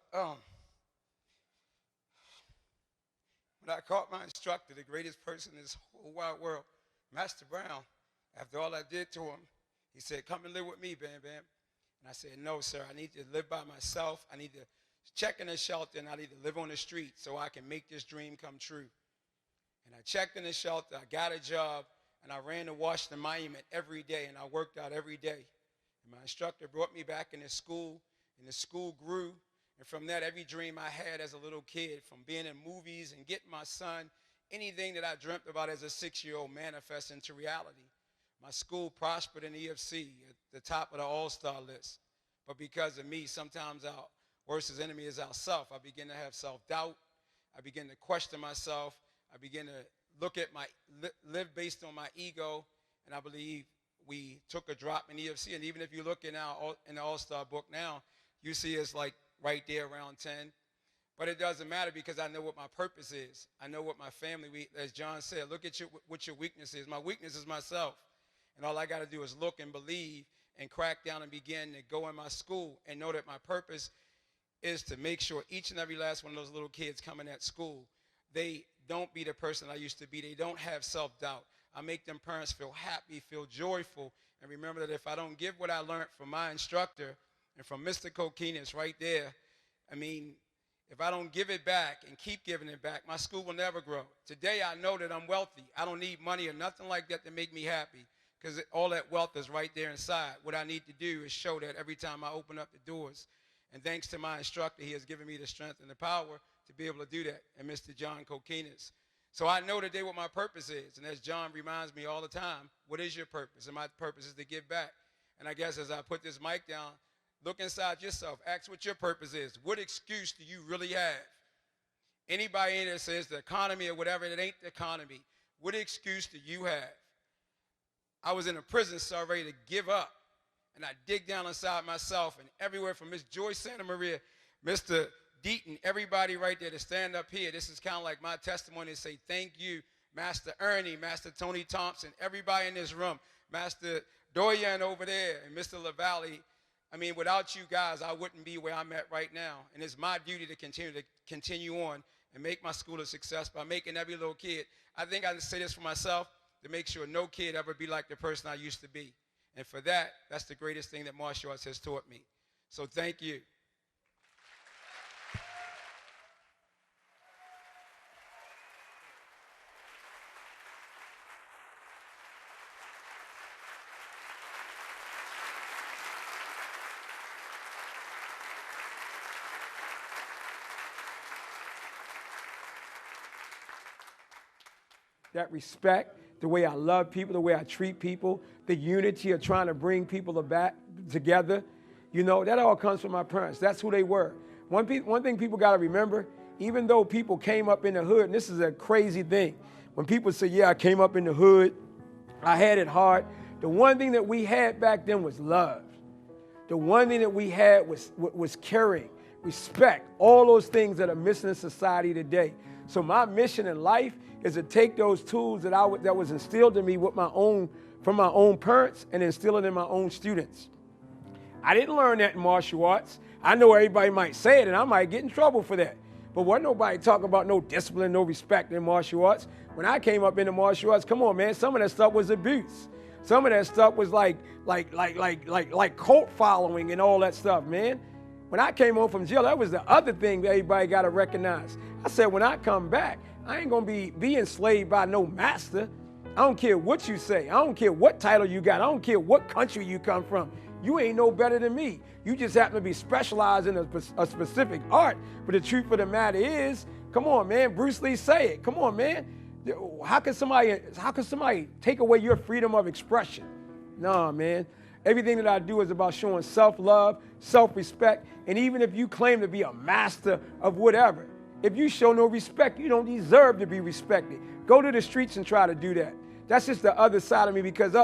when I caught my instructor, the greatest person in this whole wide world, Master Brown, after all I did to him, he said, "Come and live with me, Bam Bam." And I said, "No, sir, I need to live by myself. I need to check in a shelter, and I need to live on the street so I can make this dream come true." And I checked in the shelter, I got a job, and I ran to Washington Monument every day, and I worked out every day. And my instructor brought me back in the school, and the school grew. And from that, every dream I had as a little kid, from being in movies and getting my son, anything that I dreamt about as a 6-year-old manifest into reality. My school prospered in EFC at the top of the all-star list. But because of me, sometimes our worst enemy is ourself. I begin to have self-doubt. I begin to question myself. I begin to look at live based on my ego. And I believe we took a drop in EFC. And even if you look in the all-star book now, you see it's like right there around 10. But it doesn't matter because I know what my purpose is. I know what my family, as John said, look at what your weakness is. My weakness is myself. And all I got to do is look and believe and crack down and begin to go in my school and know that my purpose is to make sure each and every last one of those little kids coming at school, they don't be the person I used to be. They don't have self-doubt. I make them parents feel happy, feel joyful, and remember that if I don't give what I learned from my instructor and from Mr. Kokinis right there, I mean, if I don't give it back and keep giving it back, my school will never grow. Today I know that I'm wealthy. I don't need money or nothing like that to make me happy, because all that wealth is right there inside. What I need to do is show that every time I open up the doors. And thanks to my instructor, he has given me the strength and the power to be able to do that, and Mr. John Kokinis. So I know today what my purpose is, and as John reminds me all the time, what is your purpose? And my purpose is to give back. And I guess as I put this mic down, look inside yourself. Ask what your purpose is. What excuse do you really have? Anybody in there says the economy or whatever, it ain't the economy. What excuse do you have? I was in a prison cell ready to give up. And I dig down inside myself, and everywhere from Miss Joyce Santa Maria, Mr. Deaton, everybody right there to stand up here. This is kind of like my testimony to say thank you, Master Ernie, Master Tony Thompson, everybody in this room, Master Doyen over there, and Mr. LaValle. I mean, without you guys, I wouldn't be where I'm at right now. And it's my duty to continue on and make my school a success by making every little kid. I think I can say this for myself, to make sure no kid ever be like the person I used to be. And for that, that's the greatest thing that martial arts has taught me. So thank you. That respect, the way I love people, the way I treat people, the unity of trying to bring people back together, you know, that all comes from my parents. That's who they were. One thing people got to remember, even though people came up in the hood, and this is a crazy thing, when people say, yeah, I came up in the hood, I had it hard, the one thing that we had back then was love. The one thing that we had was caring, respect, all those things that are missing in society today. So my mission in life is to take those tools that was instilled in me from my own parents and instill it in my own students. I didn't learn that in martial arts. I know everybody might say it, and I might get in trouble for that. But wasn't nobody talking about no discipline, no respect in martial arts. When I came up into martial arts, come on, man, some of that stuff was abuse. Some of that stuff was like cult following and all that stuff, man. When I came home from jail, that was the other thing that everybody got to recognize. I said, when I come back, I ain't going to be enslaved by no master. I don't care what you say. I don't care what title you got. I don't care what country you come from. You ain't no better than me. You just happen to be specialized in a specific art. But the truth of the matter is, come on, man, Bruce Lee say it. Come on, man. How can somebody take away your freedom of expression? Nah, man. Everything that I do is about showing self-love, self-respect, and even if you claim to be a master of whatever, if you show no respect, you don't deserve to be respected. Go to the streets and try to do that. That's just the other side of me, because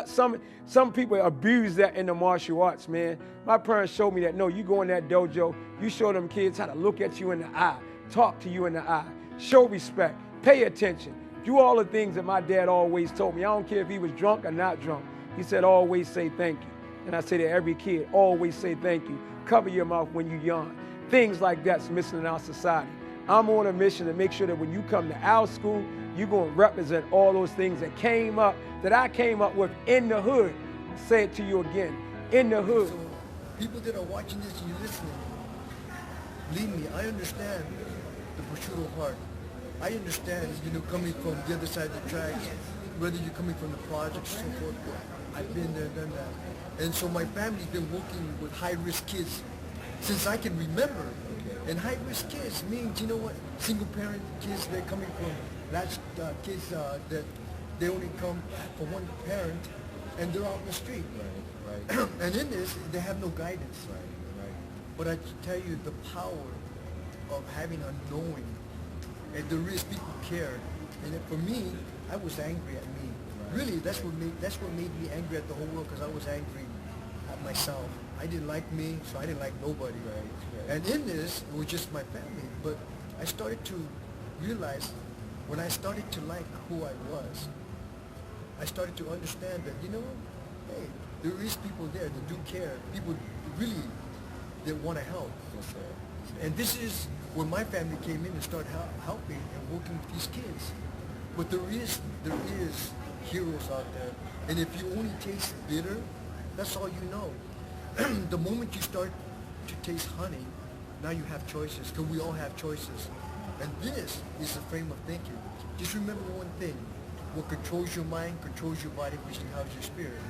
some people abuse that in the martial arts, man. My parents showed me that, no, you go in that dojo, you show them kids how to look at you in the eye, talk to you in the eye, show respect, pay attention, do all the things that my dad always told me. I don't care if he was drunk or not drunk. He said, always say thank you. And I say to every kid, always say thank you. Cover your mouth when you yawn. Things like that's missing in our society. I'm on a mission to make sure that when you come to our school, you're going to represent all those things that I came up with in the hood. I'll say it to you again, in the hood. So people that are watching this and you're listening, believe me, I understand the pursuit of heart. I understand, coming from the other side of the tracks, whether you're coming from the projects and so forth. I've been there, done that. And so my family's been working with high-risk kids since I can remember. And high-risk kids means, single-parent kids, they're coming from kids that they only come from one parent, and they're out in the street. Right. And in this, they have no guidance. Right. But I tell you, the power of having a knowing, and the risk people cared. And for me, I was angry at me. Really, that's what made me angry at the whole world, because I was angry at myself. I didn't like me, so I didn't like nobody. Right. And in this, it was just my family. But I started to realize, when I started to like who I was, I started to understand that, hey, there is people there that do care. People really that want to help. And this is where my family came in and started helping and working with these kids. But there is heroes out there. And if you only taste bitter, that's all you know. The moment you start to taste honey, now you have choices, because we all have choices. And this is the frame of thinking. Just remember one thing. What controls your mind controls your body, which houses your spirit.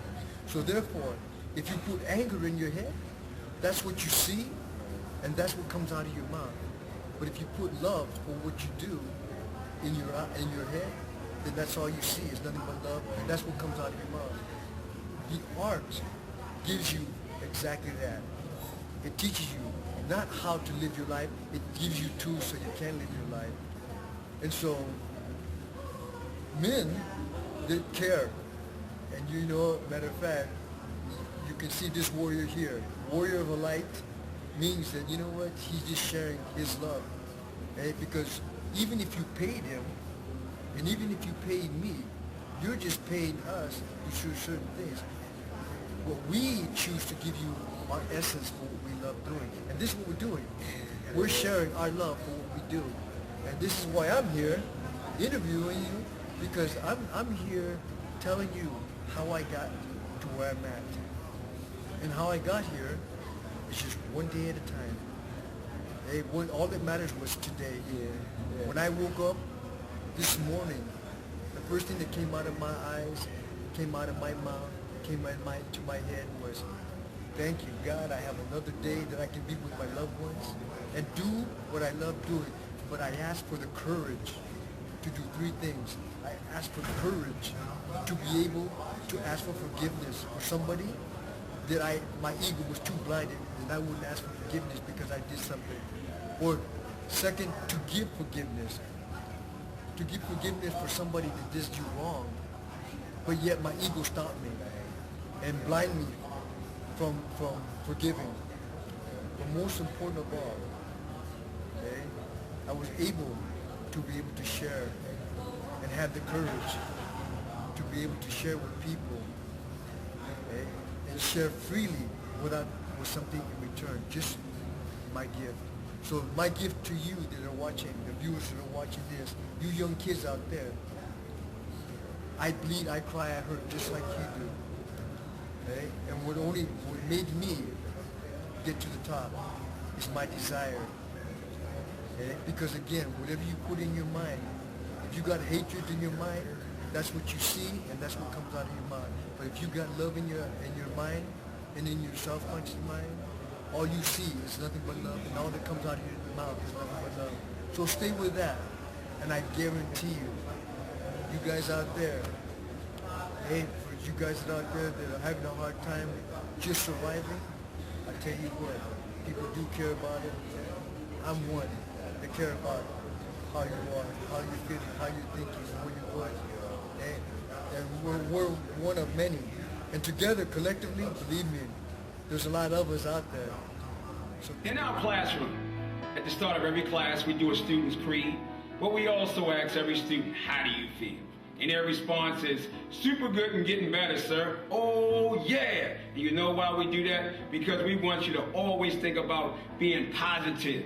So therefore, if you put anger in your head, that's what you see, and that's what comes out of your mouth. But if you put love for what you do in your head, then that's all you see is nothing but love, and that's what comes out of your mouth. The art gives you exactly that. It teaches you not how to live your life, it gives you tools so you can live your life. And so, men didn't care. And you know, matter of fact, you can see this warrior here. Warrior of a light means that, you know what, he's just sharing his love. Okay? Because even if you paid him, and even if you paid me, you're just paying us to do certain things. But we choose to give you our essence for what we love doing. And this is what we're doing. We're sharing our love for what we do. And this is why I'm here interviewing you, because I'm here telling you how I got to where I'm at. And how I got here is just one day at a time. Hey, all that matters was today. When I woke up this morning, the first thing that came out of my eyes, came out of my mouth, came to my head was, thank you, God, I have another day that I can be with my loved ones and do what I love doing. But I ask for the courage to do three things. I ask for courage to be able to ask for forgiveness for somebody that my ego was too blinded and I wouldn't ask for forgiveness because I did something. Or second, to give forgiveness. To give forgiveness for somebody that did you wrong, but yet my ego stopped me and blind me from forgiving. But most important of all, okay, I was able to be able to share and have the courage to be able to share with people, okay, and share freely with something in return, just my gift. So my gift to you that are watching, the viewers that are watching this, you young kids out there, I bleed, I cry, I hurt just like you do. Okay? And what made me get to the top is my desire. Okay? Because again, whatever you put in your mind, if you got hatred in your mind, that's what you see and that's what comes out of your mind. But if you got love in your mind and in your self-conscious mind, all you see is nothing but love, and all that comes out of your mouth is nothing but love. So stay with that, and I guarantee you, you guys out there, hey, for you guys out there that are having a hard time just surviving, I tell you what, people do care about it. I'm one that care about how you are, how you feel, how you're thinking, where you're going. And we're one of many. And together, collectively, believe me, there's a lot of us out there. So in our classroom, at the start of every class, we do a student's creed, but we also ask every student, how do you feel? And their response is, super good and getting better, sir. Oh, yeah. And you know why we do that? Because we want you to always think about being positive,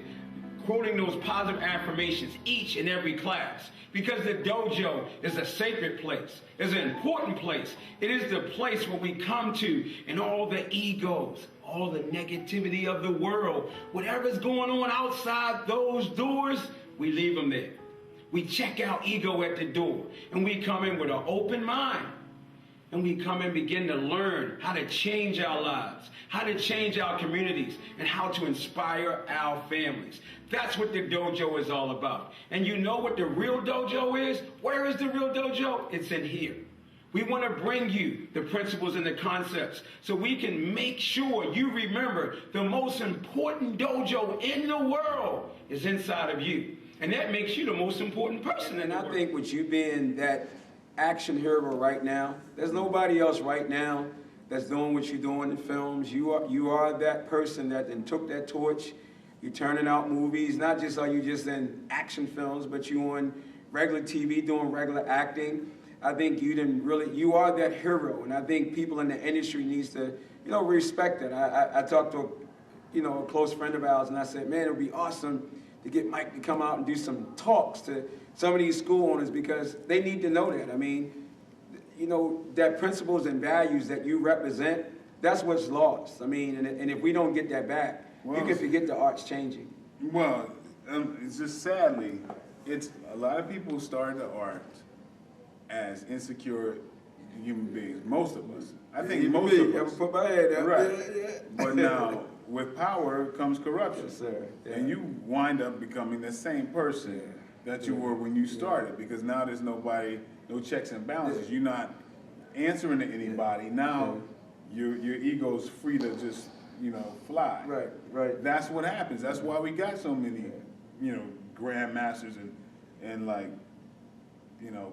quoting those positive affirmations each and every class. Because the dojo is a sacred place. It's an important place. It is the place where we come to and all the egos, all the negativity of the world, whatever's going on outside those doors, we leave them there. We check out ego at the door and we come in with an open mind. And we come and begin to learn how to change our lives, how to change our communities, and how to inspire our families. That's what the dojo is all about. And you know what the real dojo is? Where is the real dojo? It's in here. We want to bring you the principles and the concepts so we can make sure you remember the most important dojo in the world is inside of you. And that makes you the most important person in the world. And I think with you being that action hero right now, there's nobody else right now that's doing what you're doing in films. You are that person that then took that torch. You're turning out movies. Not just are you just in action films, but you on regular TV doing regular acting. I think you are that hero, and I think people in the industry needs to, respect that. I talked to you know, a close friend of ours, and I said, man, it would be awesome to get Mike to come out and do some talks to some of these school owners because they need to know that. I mean, you know, that principles and values that you represent, that's what's lost. I mean, and if we don't get that back, you can forget the art's changing. Well, it's just sadly, it's a lot of people started the art as insecure human beings. Most of us. I think most of us. Put my head up. Right. But now, with power comes corruption. Yes, sir. Yeah. And you wind up becoming the same person that you were when you started because now there's nobody, no checks and balances. You're not answering to anybody. Now your ego's free to just, you know, fly. Right, right. That's what happens. That's why we got so many, you know, grandmasters and like, you know,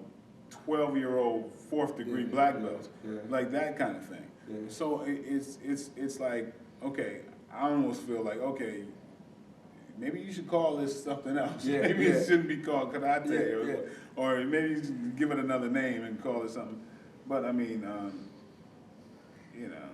12-year-old fourth-degree black belts, like that kind of thing. So it's like, okay, I almost feel like, okay, maybe you should call this something else. Maybe it shouldn't be called karate, or maybe you should give it another name and call it something. But I mean, you know,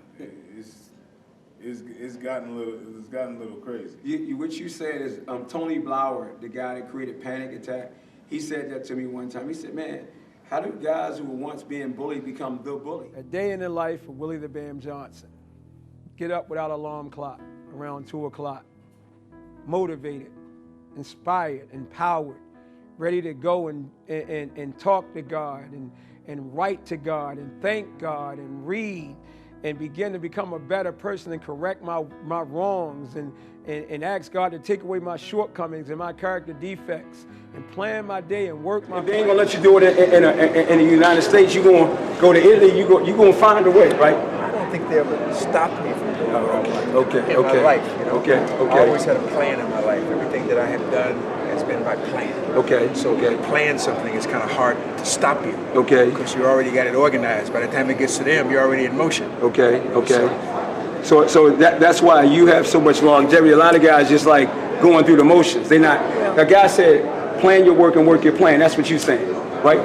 it's gotten a little crazy. What you said is Tony Blauer, the guy that created Panic Attack. He said that to me one time. He said, "Man, how do guys who were once being bullied become the bully?" A day in the life of Willie the Bam Johnson. Get up without alarm clock around 2 o'clock. Motivated, inspired, empowered, ready to go and talk to God and write to God and thank God and read and begin to become a better person and correct my wrongs and ask God to take away my shortcomings and my character defects and plan my day and work my. If they ain't gonna let you do it in the United States, you're gonna go to Italy. You're gonna find a way, right? I don't think they ever stopped me from doing in my life. You know? Okay. I always had a plan in my life. Everything that I have done has been by plan. So when you plan something, it's kind of hard to stop you. Because you already got it organized. By the time it gets to them, you're already in motion. So that's why you have so much longevity. A lot of guys just like going through the motions. They're not. A guy said, plan your work and work your plan. That's what you're saying, right?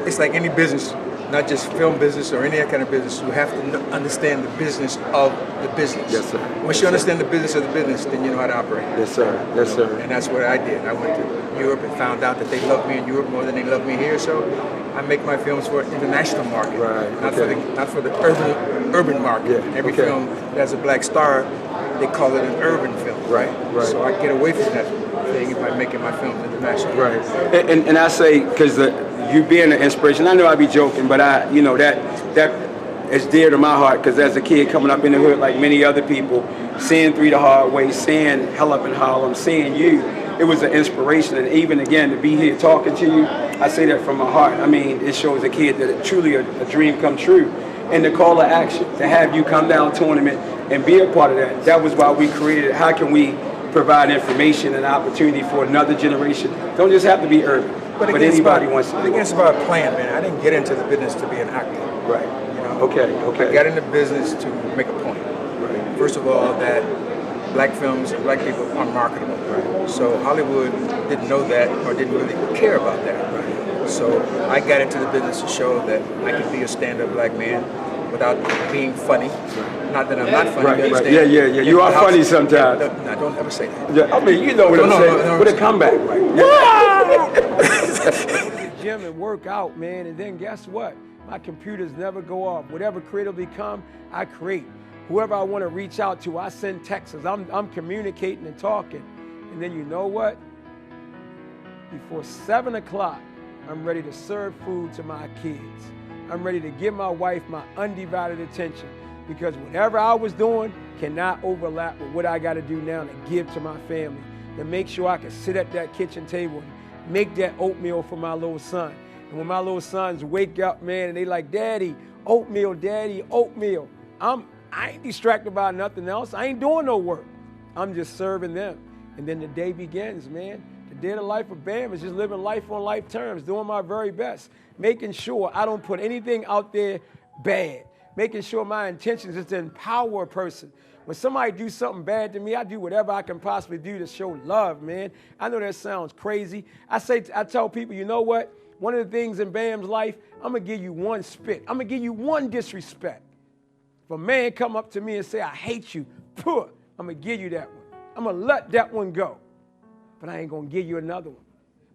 It's like any business, not just film business or any other kind of business. You have to understand the business of the business. Yes, sir. Once you understand the business of the business, then you know how to operate. Yes, sir. Yes, sir. And that's what I did. I went to Europe and found out that they love me in Europe more than they love me here. So I make my films for an international market, not for the urban market. Every film that has a black star, they call it an urban film. Right. So I get away from that thing by making my films international. Right. And I say, because you being an inspiration, I know I be joking, but you know, that is dear to my heart, because as a kid coming up in the hood like many other people, seeing 3 the Hard Way, seeing Hell Up in Harlem, seeing you, it was an inspiration. And even again, to be here talking to you, I say that from my heart. I mean, it shows a kid that it's truly a dream come true. And the call to action, to have you come down tournament and be a part of that, that was why we created How Can We Provide Information and Opportunity for Another Generation. Don't just have to be urban, but anybody wants to. I think it's about a plan, man. I didn't get into the business to be an actor. Right. You know? Okay. I got into business to make a point. Right. First of all, that black films and black people are marketable. Right. So Hollywood didn't know that or didn't really care about that. Right. So I got into the business to show that I could be a stand-up black man without being funny. Not that I'm not funny. Right. Yeah. You are funny sometimes. No, don't ever say that. Yeah, I mean, you know what I'm saying. With a comeback, right? Gym and work out, man, and then guess what? My computers never go off. Whatever creatively come, I create. Whoever I want to reach out to, I send texts. I'm communicating and talking. And then you know what? Before 7 o'clock, I'm ready to serve food to my kids. I'm ready to give my wife my undivided attention, because whatever I was doing cannot overlap with what I got to do now to give to my family, to make sure I can sit at that kitchen table and make that oatmeal for my little son. And when my little sons wake up, man, and they like, Daddy, oatmeal, Daddy, oatmeal. I ain't distracted by nothing else. I ain't doing no work. I'm just serving them. And then the day begins, man. The day of the life of Bam is just living life on life terms, doing my very best, making sure I don't put anything out there bad, making sure my intentions is to empower a person. When somebody do something bad to me, I do whatever I can possibly do to show love, man. I know that sounds crazy. I tell people, you know what? One of the things in Bam's life, I'm going to give you one spit. I'm going to give you one disrespect. If a man come up to me and say, I hate you, I'm I'm going to give you that one. I'm going to let that one go. But I ain't going to give you another one.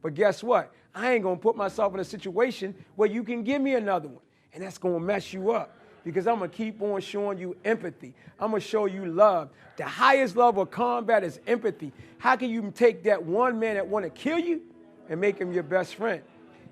But guess what? I ain't going to put myself in a situation where you can give me another one. And that's going to mess you up because I'm going to keep on showing you empathy. I'm going to show you love. The highest level of combat is empathy. How can you take that one man that want to kill you and make him your best friend?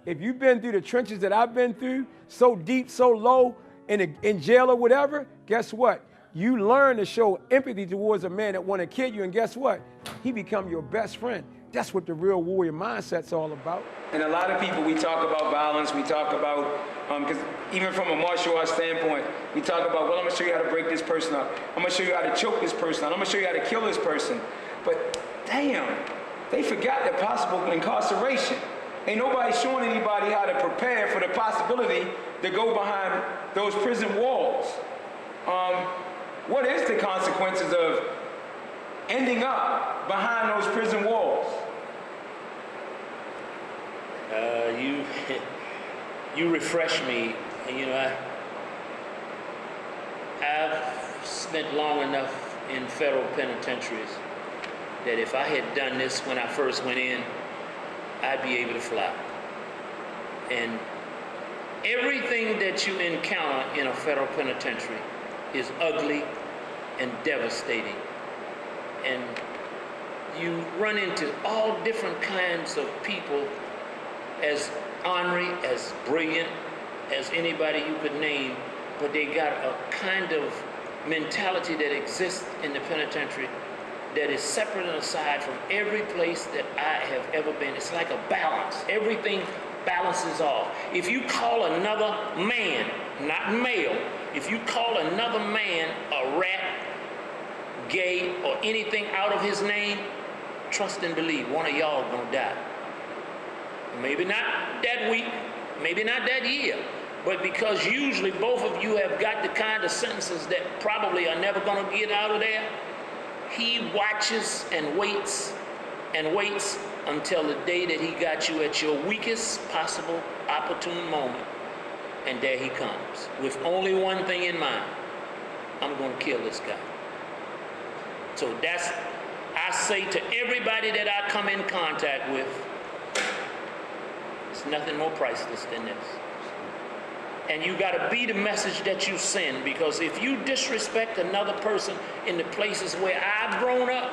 If you've been through the trenches that I've been through, so deep, so low, in jail or whatever, guess what? You learn to show empathy towards a man that want to kill you, and guess what? He become your best friend. That's what the real warrior mindset's all about. And a lot of people, we talk about violence, we talk about, because even from a martial arts standpoint, we talk about, well, I'm gonna show you how to break this person up. I'm gonna show you how to choke this person up. I'm gonna show you how to kill this person. But damn, they forgot the possible incarceration. Ain't nobody showing anybody how to prepare for the possibility to go behind those prison walls. What is the consequences of ending up behind those prison walls? You refresh me. You know, I've spent long enough in federal penitentiaries that if I had done this when I first went in, I'd be able to fly. And everything that you encounter in a federal penitentiary is ugly and devastating. And you run into all different kinds of people, as ornery, as brilliant as anybody you could name, but they got a kind of mentality that exists in the penitentiary that is separate and aside from every place that I have ever been. It's like a balance. Everything balances off. If you call another man, not male, if you call another man a rat, gay, or anything out of his name, trust and believe, one of y'all gonna die. Maybe not that week, maybe not that year, but because usually both of you have got the kind of sentences that probably are never gonna get out of there, he watches and waits until the day that he got you at your weakest possible opportune moment. And there he comes with only one thing in mind: I'm going to kill this guy. So that's, I say to everybody that I come in contact with, it's nothing more priceless than this. And you got to be the message that you send, because if you disrespect another person in the places where I've grown up,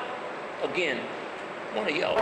again, one of y'all.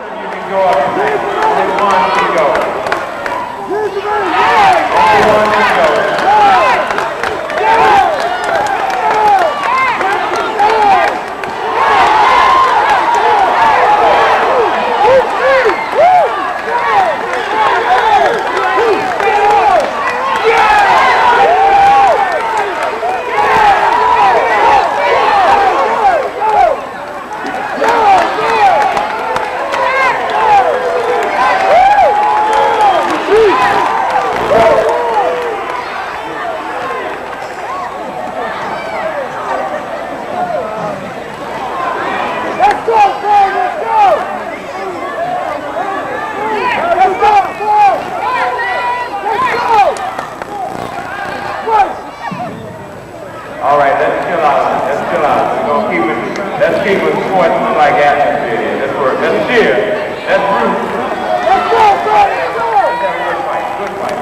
All right, let's chill out. Let's chill out. We're gonna keep it. Let's keep it sportsman-like atmosphere. Let's work. Let's cheer. Let's root. Let's go, bro. Let's go. Let's have a good fight. Good fight.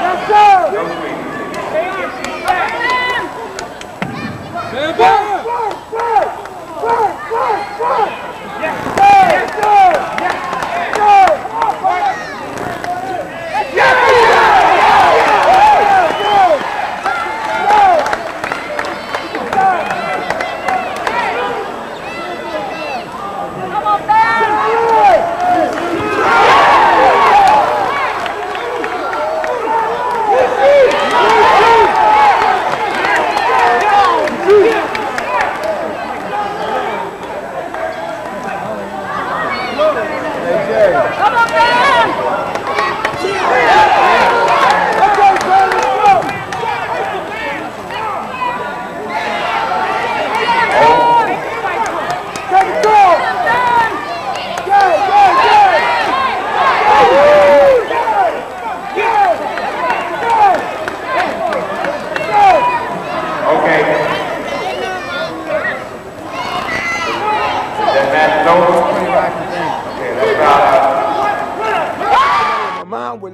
Let's go. No sweet.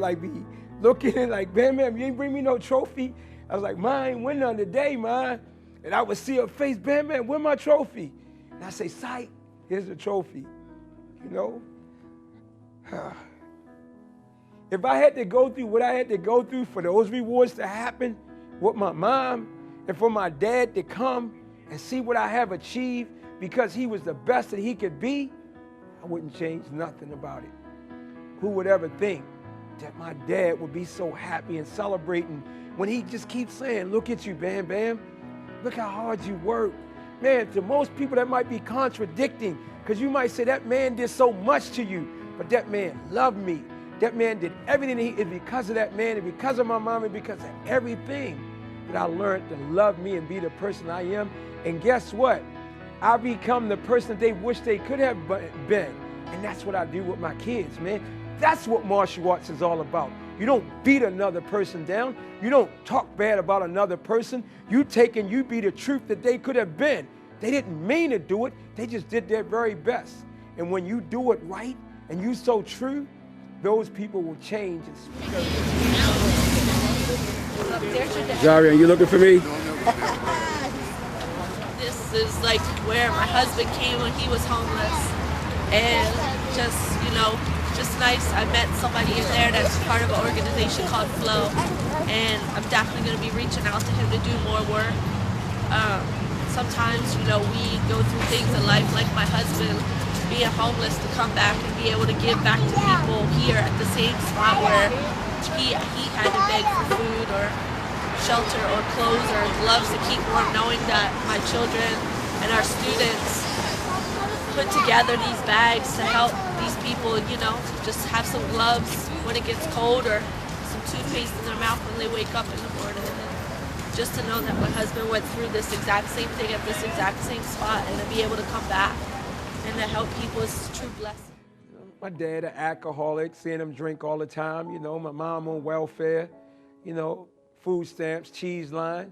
like be looking like, Bam Bam, you ain't bring me no trophy. I was like, Ma, I ain't win none today, Ma. And I would see her face, Bam Bam, where's my trophy? And I say, Sight, here's the trophy, you know? If I had to go through what I had to go through for those rewards to happen with my mom and for my dad to come and see what I have achieved because he was the best that he could be, I wouldn't change nothing about it. Who would ever think that my dad would be so happy and celebrating when he just keeps saying, look at you, Bam Bam. Look how hard you work. Man, to most people that might be contradicting because you might say that man did so much to you, but that man loved me. That man did everything it's because of that man and because of my mom and because of everything that I learned to love me and be the person I am. And guess what? I become the person that they wish they could have been. And that's what I do with my kids, man. That's what martial arts is all about. You don't beat another person down. You don't talk bad about another person. You take and you be the truth that they could have been. They didn't mean to do it. They just did their very best. And when you do it right and you so true, those people will change. Zaria, you looking for me? This is like where my husband came when he was homeless. And just, you know, just nice. I met somebody in there that's part of an organization called Flow. And I'm definitely going to be reaching out to him to do more work. Sometimes, you know, we go through things in life like my husband being homeless to come back and be able to give back to people here at the same spot where he had to beg for food or shelter or clothes or gloves to keep warm, knowing that my children and our students put together these bags to help these people, you know, just have some gloves when it gets cold or some toothpaste in their mouth when they wake up in the morning. And just to know that my husband went through this exact same thing at this exact same spot and to be able to come back and to help people is a true blessing. My dad, an alcoholic, seeing him drink all the time, you know, my mom on welfare, you know, food stamps, cheese line,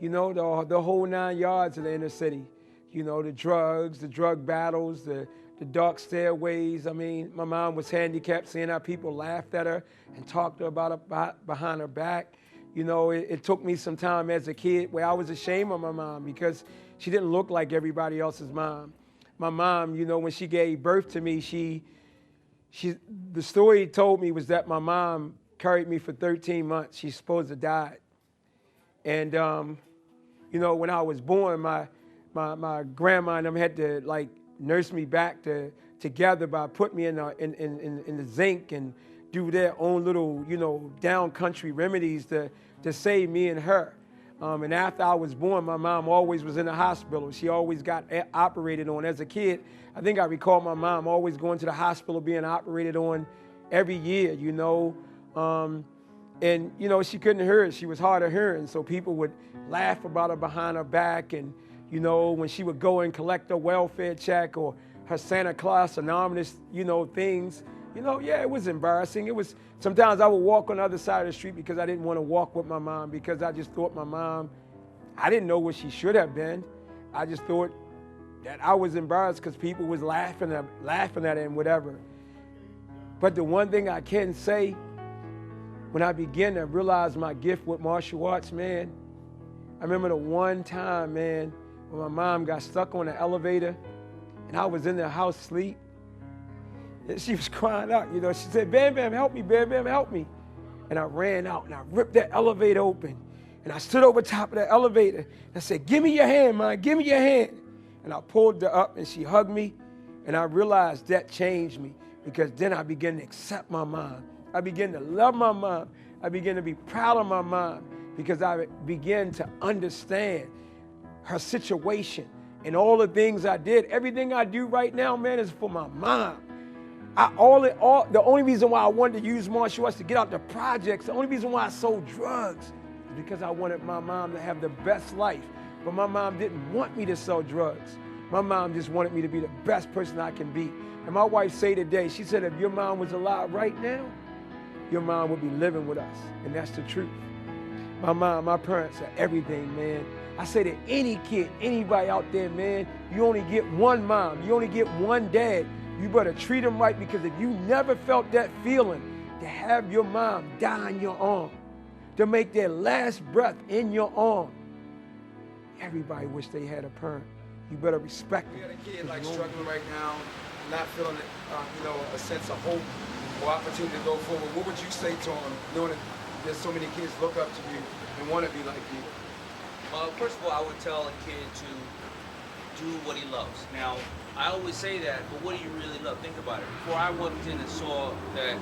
you know, the whole 9 yards of the inner city. You know, the drugs, the drug battles, the dark stairways. I mean, my mom was handicapped, seeing how people laughed at her and talked to her about behind her back. You know, it took me some time as a kid where I was ashamed of my mom because she didn't look like everybody else's mom. My mom, you know, when she gave birth to me, the story told me was that my mom carried me for 13 months. She's supposed to die. And, you know, when I was born, my grandma and them had to, like, nurse me back together by putting me in the zinc and do their own little, you know, down country remedies to save me and her. And after I was born, my mom always was in the hospital. She always got operated on. As a kid, I think I recall my mom always going to the hospital being operated on every year, you know. And, you know, she couldn't hear it. She was hard of hearing. So people would laugh about her behind her back. And, you know, when she would go and collect her welfare check or her Santa Claus Anonymous, you know, things, you know, yeah, it was embarrassing. It was, sometimes I would walk on the other side of the street because I didn't want to walk with my mom because I just thought my mom, I didn't know what she should have been. I just thought that I was embarrassed because people was laughing at her and whatever. But the one thing I can say, when I began to realize my gift with martial arts, man, I remember the one time, man, when my mom got stuck on the elevator and I was in the house asleep. And she was crying out, you know, she said, Bam Bam, help me, Bam Bam, help me. And I ran out and I ripped that elevator open. And I stood over top of the elevator and I said, give me your hand, man, give me your hand. And I pulled her up and she hugged me. And I realized that changed me because then I began to accept my mom. I began to love my mom. I began to be proud of my mom because I began to understand her situation and all the things I did. Everything I do right now, man, is for my mom. The only reason why I wanted to use martial arts to get out the projects, the only reason why I sold drugs is because I wanted my mom to have the best life. But my mom didn't want me to sell drugs. My mom just wanted me to be the best person I can be. And my wife say today, she said, if your mom was alive right now, your mom would be living with us. And that's the truth. My mom, my parents are everything, man. I say to any kid, anybody out there, man, you only get one mom. You only get one dad. You better treat them right because if you never felt that feeling to have your mom die in your arm, to make their last breath in your arm. Everybody wish they had a parent. You better respect it. We got a kid like struggling right now, not feeling a sense of hope or opportunity to go forward. What would you say to him, knowing that there's so many kids look up to you and want to be like you? First of all, I would tell a kid to do what he loves. Now, I always say that, but what do you really love? Think about it. Before I walked in and saw that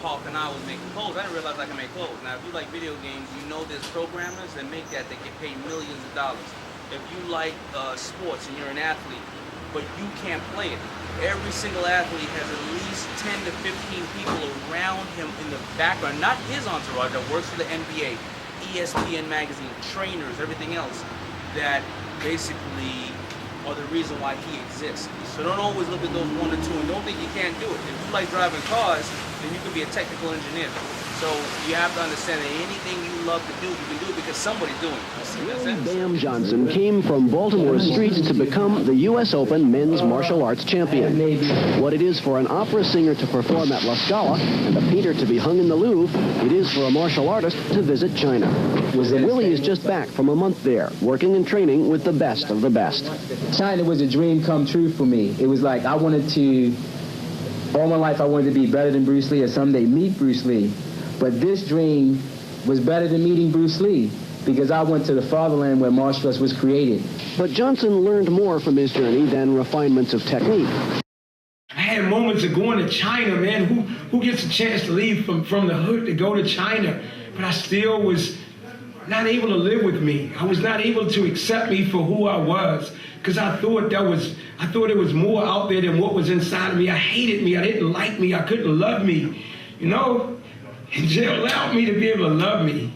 Carl Canal was making clothes, I didn't realize I could make clothes. Now, if you like video games, you know there's programmers that make that get paid millions of dollars. If you like sports and you're an athlete, but you can't play it, every single athlete has at least 10 to 15 people around him in the background, not his entourage that works for the NBA, ESPN magazine, trainers, everything else, that basically are the reason why he exists. So don't always look at those one or two and don't think you can't do it. If you like driving cars, then you can be a technical engineer. So you have to understand that anything you love to do, you can do it because somebody's doing it. Bam Johnson came from Baltimore streets to become the U.S. Open men's martial arts champion. What it is for an opera singer to perform at La Scala and a painter to be hung in the Louvre, it is for a martial artist to visit China. Willie is just back from a month there, working and training with the best of the best. China was a dream come true for me. It was like all my life I wanted to be better than Bruce Lee or someday meet Bruce Lee. But this dream was better than meeting Bruce Lee because I went to the fatherland where martial arts was created. But Johnson learned more from his journey than refinements of technique. I had moments of going to China, man. Who gets a chance to leave from the hood to go to China? But I still was not able to live with me. I was not able to accept me for who I was because I thought it was more out there than what was inside of me. I hated me. I didn't like me. I couldn't love me, you know? And jail allowed me to be able to love me.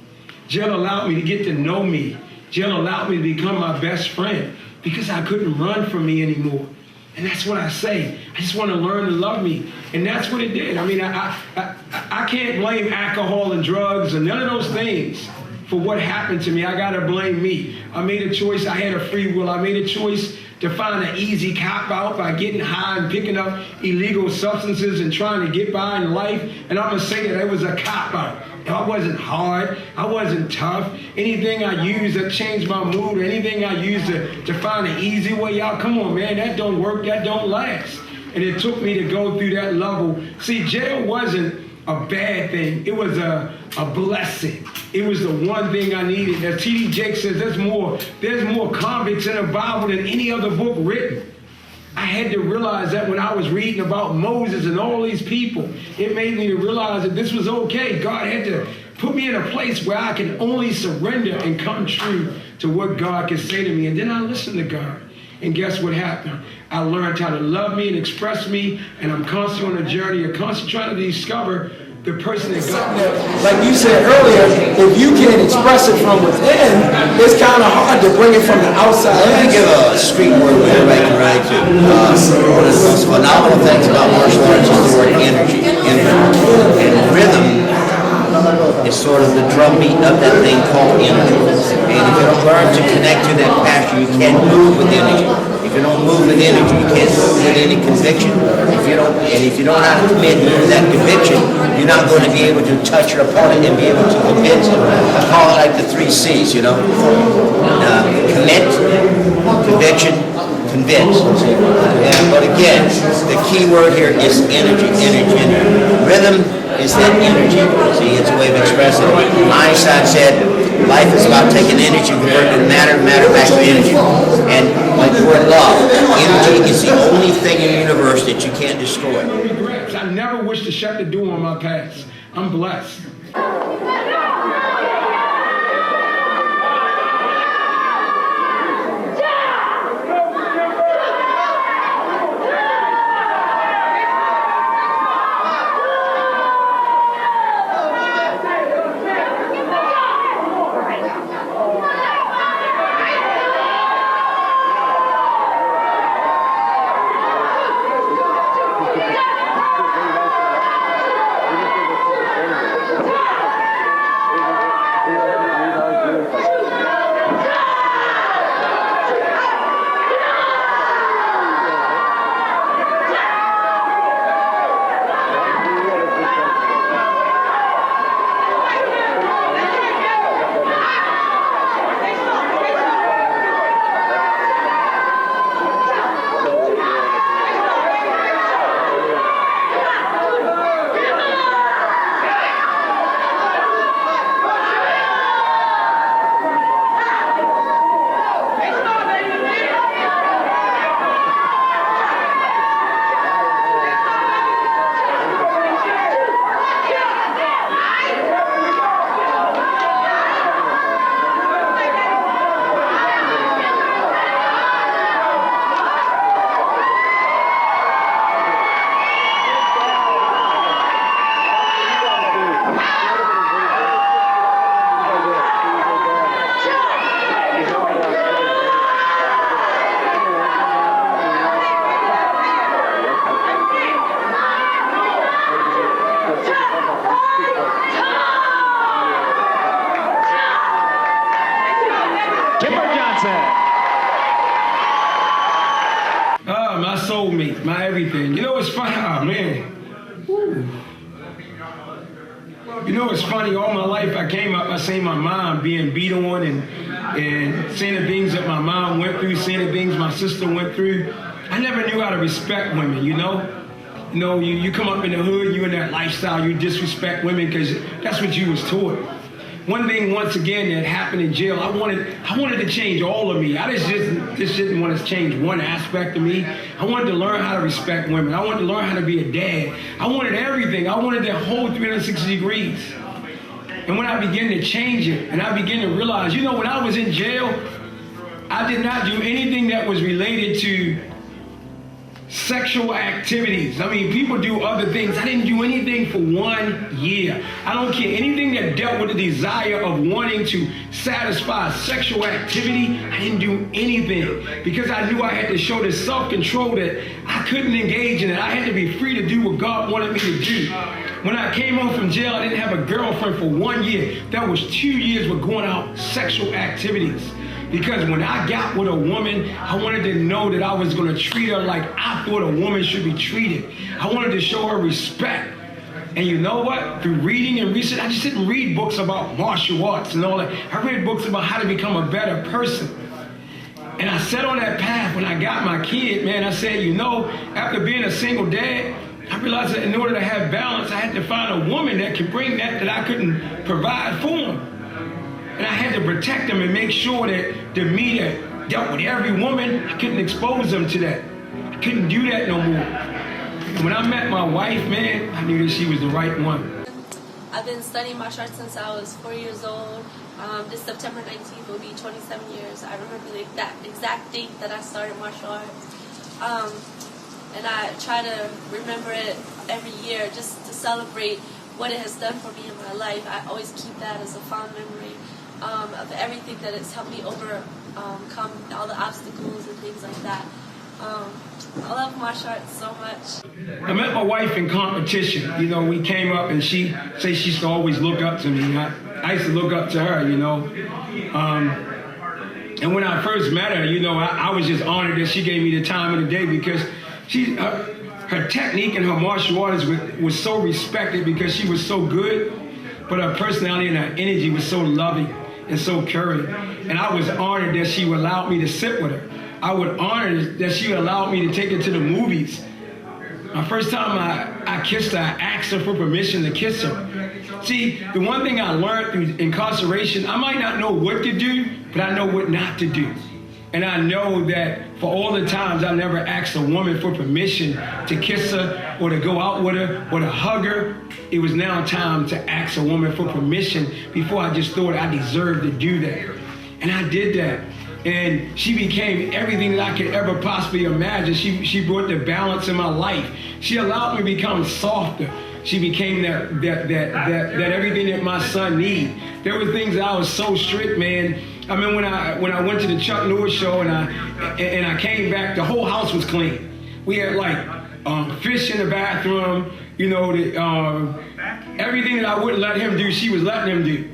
Jail allowed me to get to know me. Jail allowed me to become my best friend because I couldn't run from me anymore. And that's what I say. I just want to learn to love me. And that's what it did. I mean, I can't blame alcohol and drugs and none of those things for what happened to me. I got to blame me. I made a choice. I had a free will. I made a choice to find an easy cop-out by getting high and picking up illegal substances and trying to get by in life. And I'm going to say that it was a cop-out. I wasn't hard. I wasn't tough. Anything I used that changed my mood, or anything I used to find an easy way out, come on, man, that don't work, that don't last. And it took me to go through that level. See, jail wasn't a bad thing. It was a blessing. It was the one thing I needed. As T.D. Jakes says, there's more convicts in the Bible than any other book written. I had to realize that when I was reading about Moses and all these people, it made me to realize that this was okay. God had to put me in a place where I can only surrender and come true to what God can say to me. And then I listened to God. And guess what happened? I learned how to love me and express me, and I'm constantly on a journey of constantly trying to discover the person that God was. Like you said earlier, if you can't express it from within, it's kind of hard to bring it from the outside. Let me give a street word where everybody can relate to. One of the most phenomenal things about martial arts is the word energy. And rhythm is sort of the drum beat of that thing called energy. And if you don't learn to connect to that passion, you can't move with energy. If you don't move with energy, you can't move with any conviction. If you don't know how to commit to that conviction, you're not going to be able to touch your opponent and be able to convince him. I call it like the 3 C's, you know. Commit, conviction, convince. But again, the key word here is energy. Rhythm is that energy. See, it's a way of expressing it. Einstein said, life is about taking energy, converting it to matter back to energy. And like the word love, energy is the only thing in the universe that you can't destroy. I never wish to shut the door on my past. I'm blessed. my soulmate, my everything. You know what's funny? Oh, man. Woo. You know what's funny? All my life I came up, I seen my mom being beat on and seeing the things that my mom went through, seeing the things my sister went through. I never knew how to respect women, you know? You know, you come up in the hood, you in that lifestyle, you disrespect women because that's what you was taught. One thing, once again, that happened in jail, I wanted to change all of me. I just didn't want to change one aspect of me. I wanted to learn how to respect women. I wanted to learn how to be a dad. I wanted everything. I wanted that whole 360 degrees. And when I began to change it, and I began to realize, you know, when I was in jail, I did not do anything that was related to sexual activities. I mean, people do other things. I didn't do anything for 1 year. I don't care. Anything that dealt with the desire of wanting to satisfy sexual activity, I didn't do anything because I knew I had to show this self-control that I couldn't engage in it. I had to be free to do what God wanted me to do. When I came home from jail, I didn't have a girlfriend for 1 year. That was 2 years with going out sexual activities. Because when I got with a woman, I wanted to know that I was going to treat her like I thought a woman should be treated. I wanted to show her respect. And you know what? Through reading and research, I just didn't read books about martial arts and all that. I read books about how to become a better person. And I sat on that path when I got my kid, man. I said, you know, after being a single dad, I realized that in order to have balance, I had to find a woman that could bring that I couldn't provide for him. And I had to protect them and make sure that the me that dealt with every woman, I couldn't expose them to that. I couldn't do that no more. And when I met my wife, man, I knew that she was the right one. I've been studying martial arts since I was 4 years old. This September 19th will be 27 years. I remember the exact date that I started martial arts. And I try to remember it every year just to celebrate what it has done for me in my life. I always keep that as a fond memory of everything that has helped me overcome all the obstacles and things like that. I love martial arts so much. I met my wife in competition. You know, we came up and she used to always look up to me. I used to look up to her, you know. And when I first met her, you know, I was just honored that she gave me the time of the day because her technique and her martial arts was so respected because she was so good, but her personality and her energy was so loving and so caring. And I was honored that she would allow me to sit with her. I was honored that she allowed me to take her to the movies. My first time I kissed her, I asked her for permission to kiss her. See, the one thing I learned through incarceration, I might not know what to do, but I know what not to do. And I know that for all the times I never asked a woman for permission to kiss her or to go out with her or to hug her, it was now time to ask a woman for permission before I just thought I deserved to do that. And I did that. And she became everything that I could ever possibly imagine. She brought the balance in my life. She allowed me to become softer. She became that everything that my son needs. There were things that I was so strict, man. I mean, when I went to the Chuck Norris show and I came back, the whole house was clean. We had like fish in the bathroom, you know, everything that I wouldn't let him do, she was letting him do.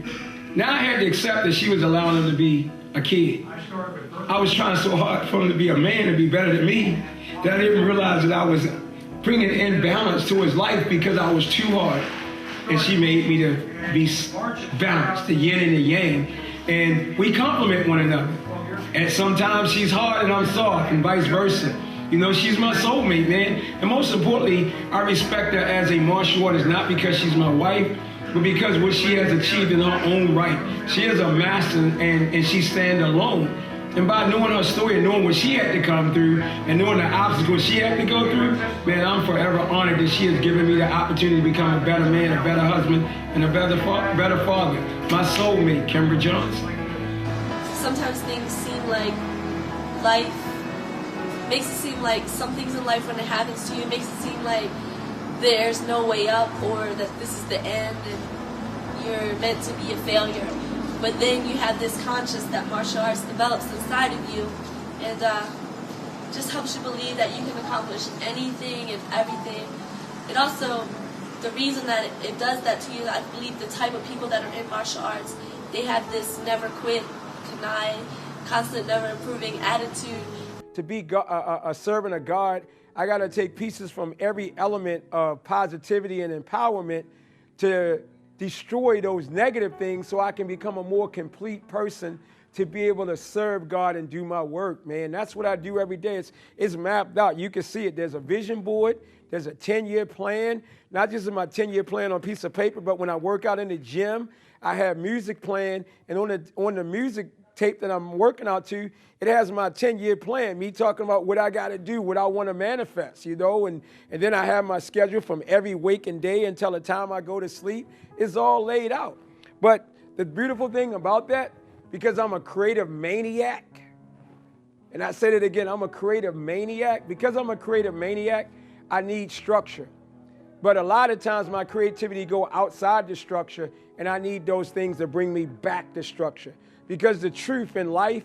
Now I had to accept that she was allowing him to be a kid. I was trying so hard for him to be a man and be better than me that I didn't realize that I was bringing imbalance to his life because I was too hard. And she made me to be balanced, the yin and the yang. And we complement one another. And sometimes she's hard and I'm soft and vice versa. You know, she's my soulmate, man. And most importantly, I respect her as a martial artist, not because she's my wife, but because what she has achieved in her own right. She is a master and she stands alone. And by knowing her story and knowing what she had to come through and knowing the obstacles she had to go through, man, I'm forever honored that she has given me the opportunity to become a better man, a better husband, and a better father. My soulmate, Kimber Johnson. Sometimes things seem like life makes it seem like some things in life when it happens to you, it makes it seem like there's no way up or that this is the end and you're meant to be a failure. But then you have this conscience that martial arts develops inside of you and just helps you believe that you can accomplish anything and everything. It also, the reason that it does that to you, I believe the type of people that are in martial arts, they have this never quit, connive, constant never improving attitude. to be a servant of God, I got to take pieces from every element of positivity and empowerment to destroy those negative things so I can become a more complete person to be able to serve God and do my work, man. That's what I do every day. It's mapped out. You can see it. There's a vision board. There's a 10-year plan. Not just in my 10-year plan on a piece of paper, but when I work out in the gym, I have music playing. And on the music tape that I'm working out to, it has my 10-year plan, me talking about what I got to do, what I want to manifest, you know, and then I have my schedule from every waking day until the time I go to sleep. It's all laid out. But the beautiful thing about that, because I'm a creative maniac, and I said it again, I'm a creative maniac. Because I'm a creative maniac, I need structure. But a lot of times my creativity go outside the structure, and I need those things to bring me back to structure. Because the truth in life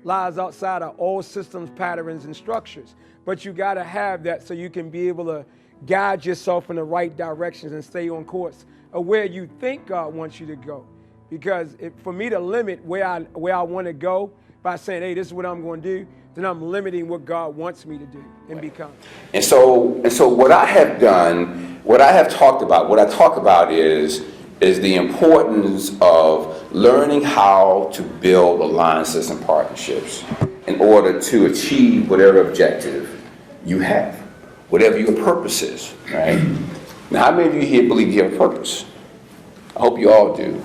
lies outside of all systems, patterns, and structures. But you got to have that so you can be able to guide yourself in the right directions and stay on course of where you think God wants you to go. Because for me to limit where I want to go by saying, hey, this is what I'm going to do, then I'm limiting what God wants me to do and become. And so what I have done, what I have talked about, what I talk about is the importance of learning how to build alliances and partnerships in order to achieve whatever objective you have, whatever your purpose is, right? Now, how many of you here believe you have a purpose? I hope you all do,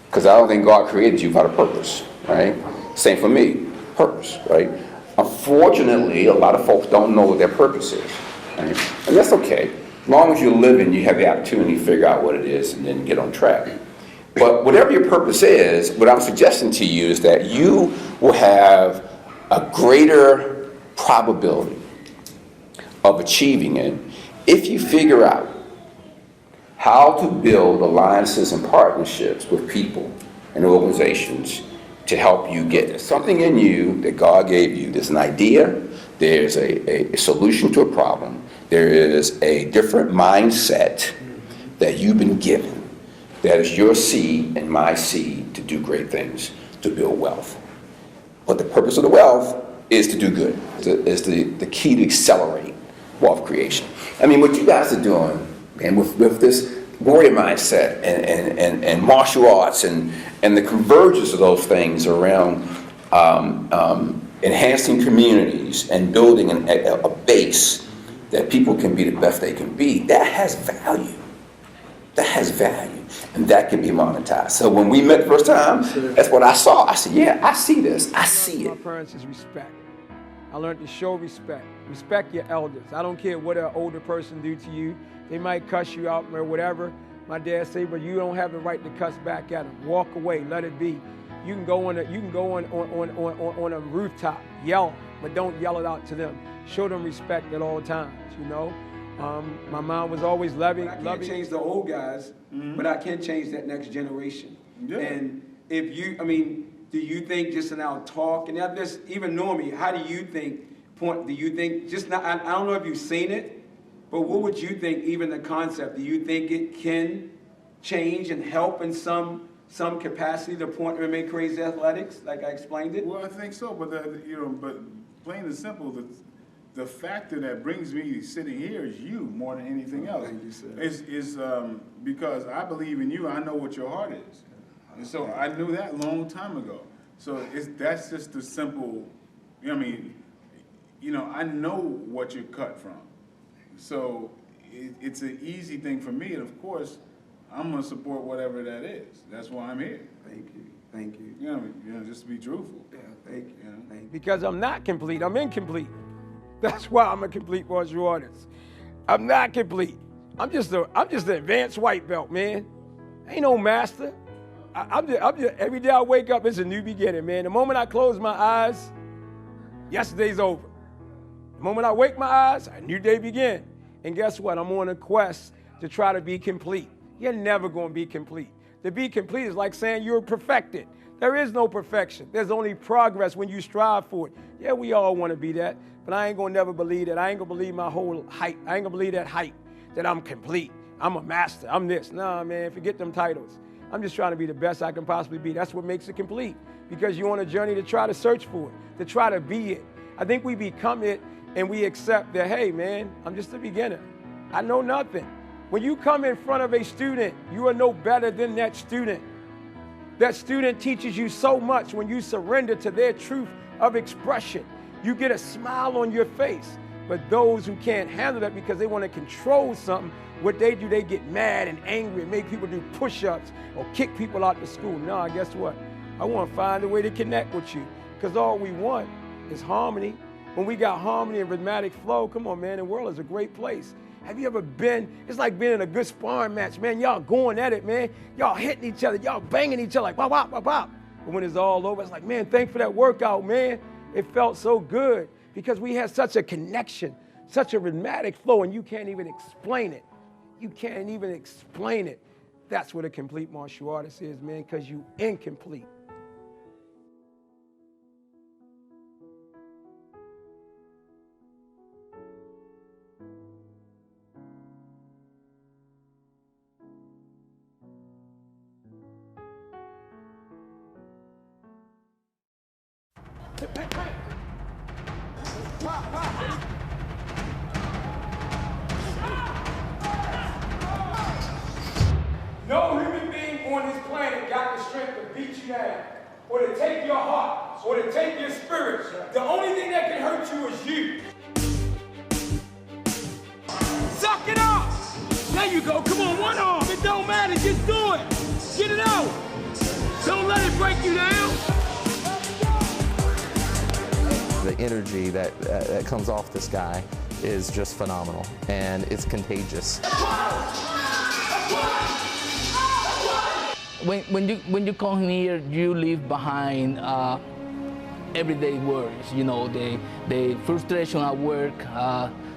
because I don't think God created you without a purpose, right? Same for me, purpose, right? Unfortunately, a lot of folks don't know what their purpose is, right? And that's okay. As long as you're living, you have the opportunity to figure out what it is and then get on track. But whatever your purpose is, what I'm suggesting to you is that you will have a greater probability of achieving it if you figure out how to build alliances and partnerships with people and organizations to help you get there. Something in you that God gave you. There's an idea, there's a solution to a problem, there is a different mindset that you've been given that is your seed and my seed to do great things, to build wealth. But the purpose of the wealth is to do good, is the key to accelerate wealth creation. I mean, what you guys are doing, and with this warrior mindset and martial arts and the convergence of those things around enhancing communities and building a base that people can be the best they can be, that has value. That has value. And that can be monetized. So when we met the first time, that's what I saw. I said, yeah, I see this. I see it. My parents is respect. I learned to show respect. Respect your elders. I don't care what an older person do to you. They might cuss you out or whatever. My dad said, but you don't have the right to cuss back at them. Walk away, let it be. You can go on a rooftop, yell, but don't yell it out to them. Show them respect at all times, you know. My mom was always loving. I can't change the old guys, but I can change that next generation. Yeah. And if you, I mean, do you think just in our talk, and just even Normie, how do you think, do you think, just not, I don't know if you've seen it, but what would you think, even the concept, do you think it can change and help in some capacity, the point where make crazy athletics, like I explained it? Well, I think so, but but plain and simple, the factor that brings me sitting here is you more than anything else. Thank you, sir. Is because I believe in you. I know what your heart is, and so I knew that a long time ago. So that's just the simple. I mean, I know what you're cut from, so it's an easy thing for me. And of course, I'm gonna support whatever that is. That's why I'm here. Thank you. Thank you. Just to be truthful. Yeah. Thank you. Thank you. Because I'm not complete. I'm incomplete. That's why I'm a complete martial artist. I'm not complete. I'm just an advanced white belt, man. Ain't no master. I'm just every day I wake up, it's a new beginning, man. The moment I close my eyes, yesterday's over. The moment I wake my eyes, a new day begins. And guess what? I'm on a quest to try to be complete. You're never going to be complete. To be complete is like saying you're perfected. There is no perfection. There's only progress when you strive for it. Yeah, we all want to be that. But I ain't gonna never believe that. I ain't gonna believe my whole hype. I ain't gonna believe that hype that I'm complete. I'm a master. I'm this. Nah, man, forget them titles. I'm just trying to be the best I can possibly be. That's what makes it complete. Because you're on a journey to try to search for it, to try to be it. I think we become it and we accept that, hey man, I'm just a beginner. I know nothing. When you come in front of a student, you are no better than that student. That student teaches you so much when you surrender to their truth of expression. You get a smile on your face. But those who can't handle that because they want to control something, what they do, they get mad and angry and make people do push-ups or kick people out of school. Nah, guess what? I want to find a way to connect with you because all we want is harmony. When we got harmony and rhythmic flow, come on, man, the world is a great place. Have you ever been, it's like being in a good sparring match, man. Y'all going at it, man. Y'all hitting each other. Y'all banging each other like, wop, wop, wop, wop. But when it's all over, it's like, man, thanks for that workout, man. It felt so good because we had such a connection, such a rhythmic flow, and you can't even explain it. You can't even explain it. That's what a complete martial artist is, man, because you incomplete. No human being on this planet got the strength to beat you down, or to take your heart, or to take your spirit. The only thing that can hurt you is you. Suck it up! There you go, come on, one arm. It don't matter, just do it. Get it out. Don't let it break you down. The energy that comes off this guy is just phenomenal, and it's contagious. When you come here, you leave behind everyday worries. You know, the frustration at work.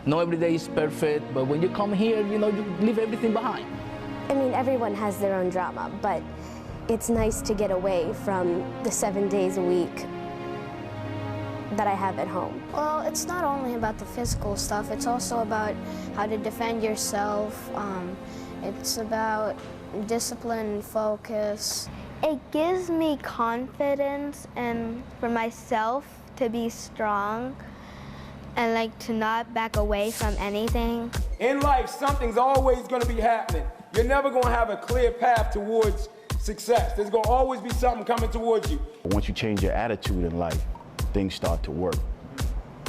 Not every day is perfect, but when you come here, you know, you leave everything behind. I mean, everyone has their own drama, but it's nice to get away from the 7 days a week that I have at home. Well, it's not only about the physical stuff, it's also about how to defend yourself. It's about discipline and focus. It gives me confidence and for myself to be strong and like to not back away from anything. In life, something's always going to be happening. You're never going to have a clear path towards success. There's going to always be something coming towards you. Once you change your attitude in life, things start to work,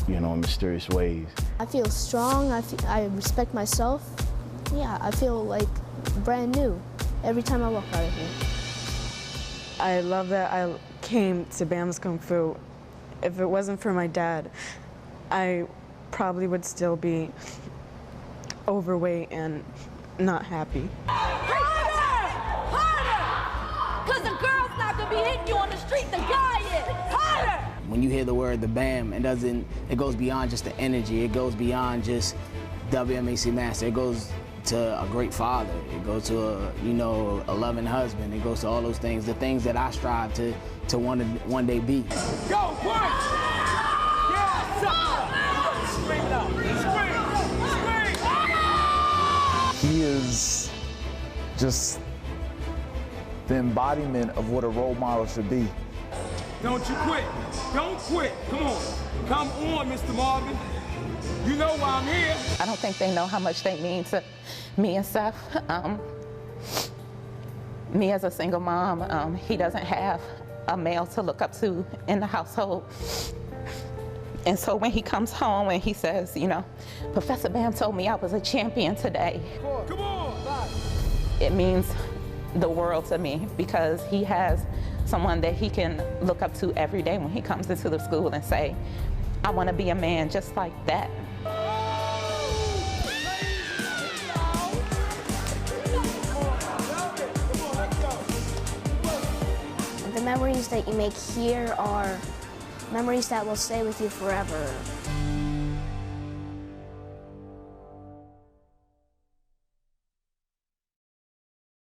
you know, in mysterious ways. I feel strong, I respect myself. Yeah, I feel like brand new every time I walk out of here. I love that I came to Bam's Kung Fu. If it wasn't for my dad, I probably would still be overweight and not happy. Because the girl's not going to be hitting you on the street, the guy is. Harder! When you hear the word, the BAM, it goes beyond just the energy. It goes beyond just WMAC master. It goes to a great father. It goes to a loving husband. It goes to all those things, the things that I strive to one day be. Go, punch! Yeah, scream it out. Scream! He is just the embodiment of what a role model should be. Don't you quit. Don't quit. Come on. Come on, Mr. Marvin. You know why I'm here. I don't think they know how much they mean to me and Seth. Me as a single mom, he doesn't have a male to look up to in the household. And so when he comes home and he says, you know, Professor Bam told me I was a champion today. Come on. It means the world to me because he has someone that he can look up to every day when he comes into the school and say, I want to be a man just like that. The memories that you make here are memories that will stay with you forever.